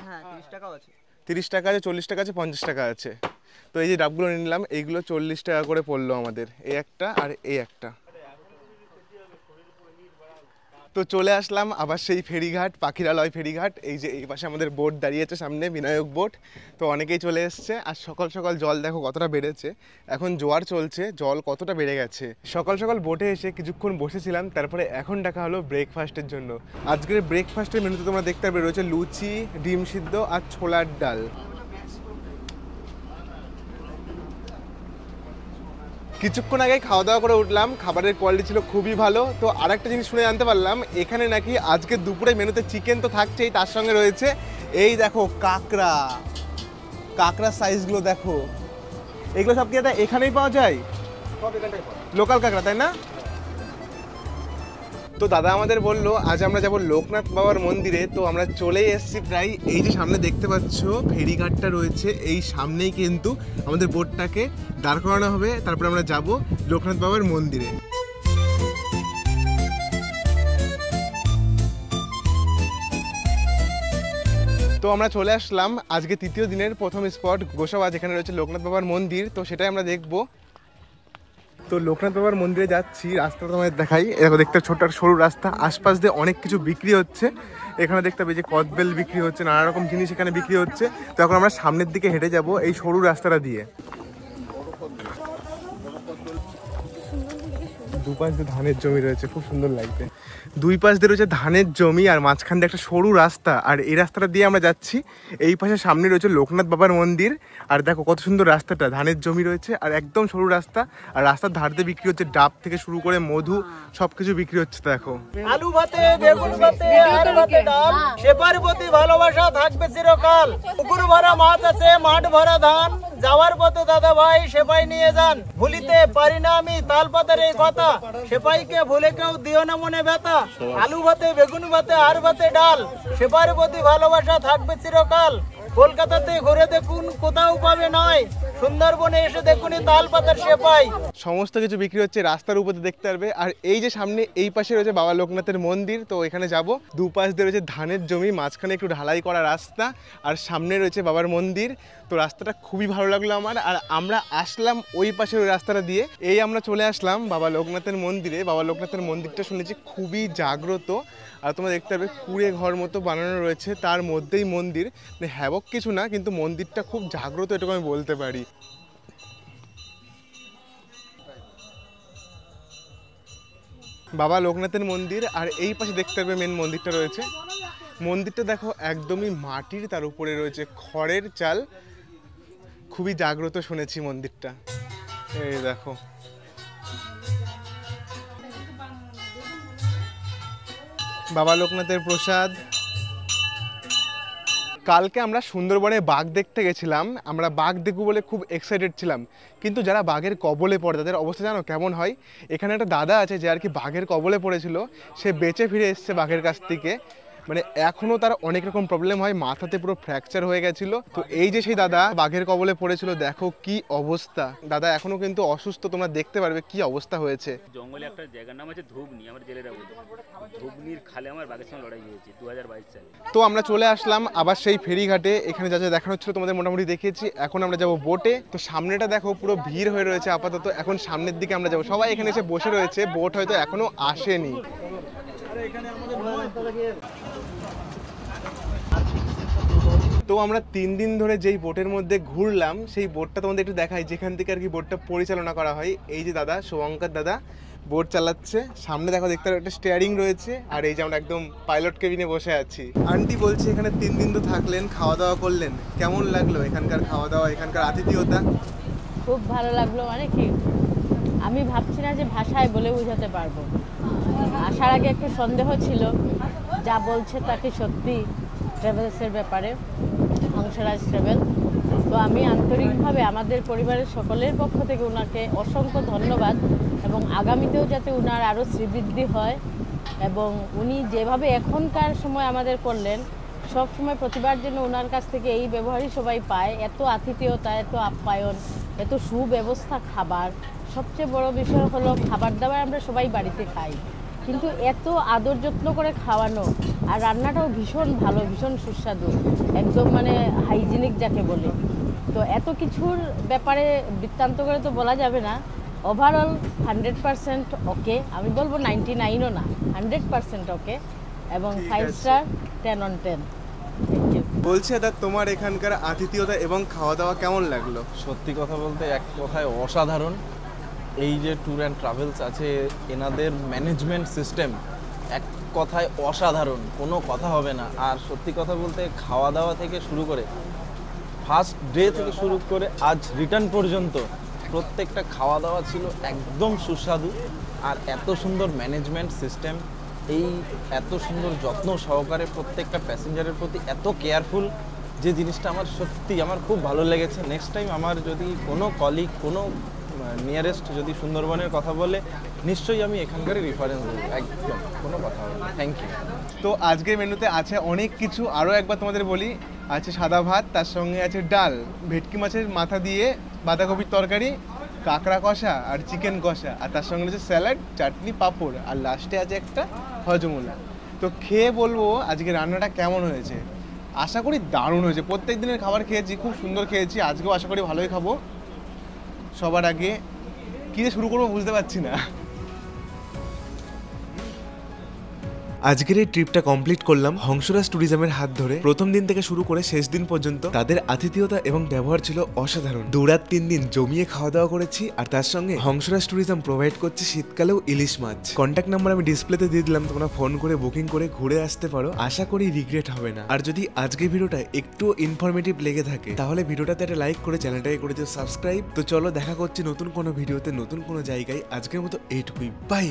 হ্যাঁ 30 টাকাও আছে। 30 টাকা আছে, 40 টাকা আছে, 50 টাকা আছে। তো এই যে ডাবগুলো নিলাম, এইগুলো 40 টাকা করে পড়লো আমাদের, এই একটা আর এই একটা। তো চলে আসলাম আবার সেই ফেরিঘাট, পাখিরালয় ফেরিঘাট। এই যে এই পাশে আমাদের বোট দাঁড়িয়ে আছে সামনে, বিনায়ক বোট। তো অনেকেই চলে এসছে। আর সকাল সকাল জল দেখো কতটা বেড়েছে, এখন জোয়ার চলছে, জল কতটা বেড়ে গেছে। সকাল সকাল বোটে এসে কিছুক্ষণ বসেছিলাম, তারপরে এখন ডাকা হলো ব্রেকফাস্টের জন্য। আজকের ব্রেকফাস্টের মেনুতে তোমরা দেখতে পাবে রয়েছে লুচি, ডিম সিদ্ধ আর ছোলার ডাল। কিছুক্ষণ আগে খাওয়া দাওয়া করে উঠলাম, খাবারের কোয়ালিটি ছিল খুবই ভালো। তো আর একটা জিনিস শুনে জানতে পারলাম, এখানে নাকি আজকে দুপুরে মেনুতে চিকেন তো থাকছেই, তার সঙ্গে রয়েছে এই দেখো কাঁকড়া। কাঁকড়ার সাইজগুলো দেখো, এগুলো সব কি এখানেই পাওয়া যায়? লোকাল কাঁকড়া, তাই না? তো দাদা আমাদের বললো আজ আমরা যাব লোকনাথ বাবার মন্দিরে। তো আমরা চলেই এসেছি প্রায়। এই যে সামনে দেখতে পাচ্ছ ফেরিঘাটটা রয়েছে, এই সামনেই কিন্তু আমাদের বোটটাকে দাঁড় করানো হবে, তারপরে আমরা যাব লোকনাথ বাবার মন্দিরে। তো আমরা চলে আসলাম আজকে 3য় দিনের প্রথম স্পট গোসাবা, যেখানে রয়েছে লোকনাথ বাবার মন্দির। তো সেটাই আমরা দেখবো। তো লোকনাথ বাবার মন্দিরে যাচ্ছি, রাস্তাটা তোমাদের দেখাই। এরকম দেখতে ছোট একটা সরু রাস্তা, আশপাশ দিয়ে অনেক কিছু বিক্রি হচ্ছে। এখানে দেখতে পাবে যে কদবেল বিক্রি হচ্ছে, নানা রকম জিনিস এখানে বিক্রি হচ্ছে। তো এখন আমরা সামনের দিকে হেঁটে যাব এই সরু রাস্তাটা দিয়ে। দুপাশ দিয়ে ধানের জমি রয়েছে, খুব সুন্দর লাগবে। দুই পাশ দিয়ে রয়েছে ধানের জমি আর মাঝখান দিয়ে একটা সরু রাস্তা, আর এই রাস্তাটা দিয়ে আমরা যাচ্ছি। এই পাশে সামনে রয়েছে লোকনাথ বাবার মন্দির। আর দেখো কত সুন্দর রাস্তাটা, ধানের জমি রয়েছে আর একদম সরু রাস্তা। আর রাস্তার ধার দিয়ে বিক্রি হচ্ছে ডাব থেকে শুরু করে মধু, সবকিছু বিক্রি হচ্ছে। দেখো আলু ভাতে, বেগুন ভাতে আর ভাতে ডাল, সেপার প্রতি ভালোবাসা থাকবে চিরকাল। পুকুর ভরা মাছ আছে, মাঠ ভরা ধান, যাওয়ার পথে দাদা ভাই সেপাই নিয়ে যান। ভুলিতে পারি না আমি তালপাতার এই কথা, সেপাইকে ভুলে কেউ দিও না মনে ব্যথা। আলু ভাতে, বেগুন ভাতে, আর ভাতে ডাল, সেপার প্রতি ভালোবাসা থাকবে চিরকাল। কলকাতাতে ঘুরে দেখুন, কোথাও পাবে নয়, সুন্দরবনে এসে দেখুন তাল পাতার সেপাই। সমস্ত কিছু বিক্রি হচ্ছে, রাস্তার উপরে দেখতে পারবে। আর এই যে সামনে এই পাশে রয়েছে বাবা লোকনাথের মন্দির, তো এখানে যাব। দুপাশ দিয়ে রয়েছে ধানের জমি, মাঝখানে একটু ঢালাই করা রাস্তা, আর সামনে রয়েছে বাবার মন্দির। তো রাস্তাটা খুবই ভালো লাগলো আমার। আর আমরা আসলাম ওই পাশের ওই রাস্তাটা দিয়ে, এই আমরা চলে আসলাম বাবা লোকনাথের মন্দিরে। বাবা লোকনাথের মন্দিরটা শুনেছি খুবই জাগ্রত, আর তোমরা দেখতে পাবে কুড়ে ঘর মতো বানানো রয়েছে, তার মধ্যেই মন্দির। মানে হ্যাবক কিছু না, কিন্তু মন্দিরটা খুব জাগ্রত, এটুকু আমি বলতে পারি। বাবা লোকনাথের মন্দির, আর এই পাশে দেখতে পাবে মেন মন্দিরটা রয়েছে। মন্দিরটা দেখো একদমই মাটির, তার উপরে রয়েছে খড়ের চাল, খুবই জাগ্রত শুনেছি মন্দিরটা। এই দেখো, বাবা লোকনাথের প্রসাদ। কালকে আমরা সুন্দরবনে বাঘ দেখতে গেছিলাম, আমরা বাঘ দেখব বলে খুব এক্সাইটেড ছিলাম, কিন্তু যারা বাঘের কবলে পড়ে তাদের অবস্থা জানো কেমন হয়? এখানে একটা দাদা আছে যে আর কি বাঘের কবলে পড়েছিল, সে বেঁচে ফিরে এসছে বাঘের কাছ থেকে। মানে এখনও তার অনেক রকম প্রবলেম হয়, মাথাতে পুরো ফ্র্যাকচার হয়ে গেছিলো। তো এই যে সেই দাদা বাঘের কবলে পড়েছিল, দেখো কি অবস্থা। দাদা এখনও কিন্তু অসুস্থ, তোমরা দেখতে পারবে কি অবস্থা হয়েছে। জঙ্গলে একটা জায়গার নাম আছে ধুবনি, আমার জেলেরা বলতো ধুবনির খালে আমার বাঘের সঙ্গে লড়াই হয়েছে 2022 সালে। তো আমরা চলে আসলাম আবার সেই ফেরিঘাটে, এখানে যা যা দেখানো হচ্ছিল তোমাদের মোটামুটি দেখিয়েছি। এখন আমরা যাব বোটে। তো সামনেটা দেখো পুরো ভিড় হয়ে রয়েছে আপাতত, এখন সামনের দিকে আমরা যাবো। সবাই এখানে এসে বসে রয়েছে, বোট হয়তো এখনো আসেনি। তো আমরা 3 দিন ধরে যেই বোটের মধ্যে ঘুরলাম, সেই বোটটা তোমাদের একটু দেখাই, যেখান থেকে আর কি বোটটা পরিচালনা করা হয়। এই যে দাদা, শুভঙ্কর দাদা বোট চালাচ্ছে। সামনে দেখো, দেখতে একটা স্টিয়ারিং রয়েছে, আর এই যে আমরা একদম পাইলট কেবিনে বসে আছি। আন্টি বলছে এখানে 3 দিন তো থাকলেন, খাওয়া দাওয়া করলেন, কেমন লাগলো এখানকার খাওয়া দাওয়া, এখানকার আতিথেয়তা? খুব ভালো লাগলো। মানে কি, আমি ভাবছি না যে ভাষায় বলে বোঝাতে পারবো। আসার আগে একটু সন্দেহ ছিল, যা বলছে তা কি সত্যি ট্রাভেলসের ব্যাপারে, হংসরাজ ট্রাভেল। তো আমি আন্তরিকভাবে আমাদের পরিবারের সকলের পক্ষ থেকে ওনাকে অসংখ্য ধন্যবাদ, এবং আগামীতেও যাতে ওনার আরও শ্রীবৃদ্ধি হয়, এবং উনি যেভাবে এখনকার সময় আমাদের করলেন, সব সময় প্রতিবার যেন ওনার কাছ থেকে এই ব্যবহারই সবাই পায়। এত আতিথেয়তা, এত আপ্যায়ন, এত সুব্যবস্থা খাবার। সবচেয়ে বড় বিষয় হলো খাবার দাবার আমরা সবাই বাড়িতে খাই, কিন্তু এত আদর যত্ন করে খাওয়ানো, আর রান্নাটাও ভীষণ ভালো, ভীষণ সুস্বাদু, একদম মানে হাইজিনিক যাকে বলে। তো এত কিছুর ব্যাপারে বৃত্তান্ত করে তো বলা যাবে না। ওভারঅল 100% ওকে, আমি বলবো 99ও না, 100% ওকে, এবং 5 স্টার 10 on 10। বলছে দাদা, তোমার এখানকার আতিথেয়তা এবং খাওয়া দাওয়া কেমন লাগলো? সত্যি কথা বলতে এক কথায় অসাধারণ। এই যে ট্যুর অ্যান্ড ট্রাভেলস আছে, এনাদের ম্যানেজমেন্ট সিস্টেম এক কথায় অসাধারণ, কোনো কথা হবে না। আর সত্যি কথা বলতে খাওয়া দাওয়া থেকে শুরু করে, ফার্স্ট ডে থেকে শুরু করে আজ রিটার্ন পর্যন্ত প্রত্যেকটা খাওয়া দাওয়া ছিল একদম সুস্বাদু। আর এত সুন্দর ম্যানেজমেন্ট সিস্টেম, এই এত সুন্দর যত্ন সহকারে প্রত্যেকটা প্যাসেঞ্জারের প্রতি এত কেয়ারফুল, যে জিনিসটা আমার সত্যি আমার খুব ভালো লেগেছে। নেক্সট টাইম আমার যদি কোনো কলিগ, কোনো নিয়ারেস্ট যদি সুন্দরবনের কথা বলে, নিশ্চয়ই আমি এখানকারই রেফারেন্স দেবো, একদম কোনো কথা হবে না। Thank you. তো আজকের মেনুতে আছে অনেক কিছু, আরও একবার তোমাদের বলি, আছে সাদা ভাত, তার সঙ্গে আছে ডাল, ভেটকি মাছের মাথা দিয়ে বাঁধাকপির তরকারি, কাঁকড়া কষা আর চিকেন কষা, আর তার সঙ্গে রয়েছে স্যালাড, চাটনি, পাঁপড়, আর লাস্টে আছে একটা হজমোলা। তো খেয়ে বলবো আজকে রান্নাটা কেমন হয়েছে। আশা করি দারুণ হয়েছে। প্রত্যেক দিনের খাবার খেয়েছি, খুব সুন্দর খেয়েছি, আজকেও আশা করি ভালোই খাবো। সবার আগে কী দিয়ে শুরু করবো বুঝতে পারছি না। আজকের এই ট্রিপটা কমপ্লিট করলাম হংসরাজ ট্যুরিজমের হাত ধরে। প্রথম দিন থেকে শুরু করে শেষ দিন পর্যন্ত তাদের আতিথেয়তা এবং ব্যবহার ছিল অসাধারণ। 2 রাত 3 দিন জমিয়ে খাওয়া দাওয়া করেছি, আর তার সঙ্গে হংসরাজ ট্যুরিজম প্রোভাইড করছে শীতকালেও ইলিশ মাছ। কন্ট্যাক্ট নাম্বার আমি ডিসপ্লেতে দিয়ে দিলাম, তোমরা ফোন করে বুকিং করে ঘুরে আসতে পারো। আশা করি রিগ্রেট হবে না। আর যদি আজকের ভিডিওটা একটু ইনফরমেটিভ লেগে থাকে, তাহলে ভিডিওটাতে একটা লাইক করে চ্যানেলটাকে করে দিও সাবস্ক্রাইব। তো চলো দেখা করছি নতুন কোনো ভিডিওতে, নতুন কোনো জায়গায়। আজকের মতো এইটুকুই, বাই।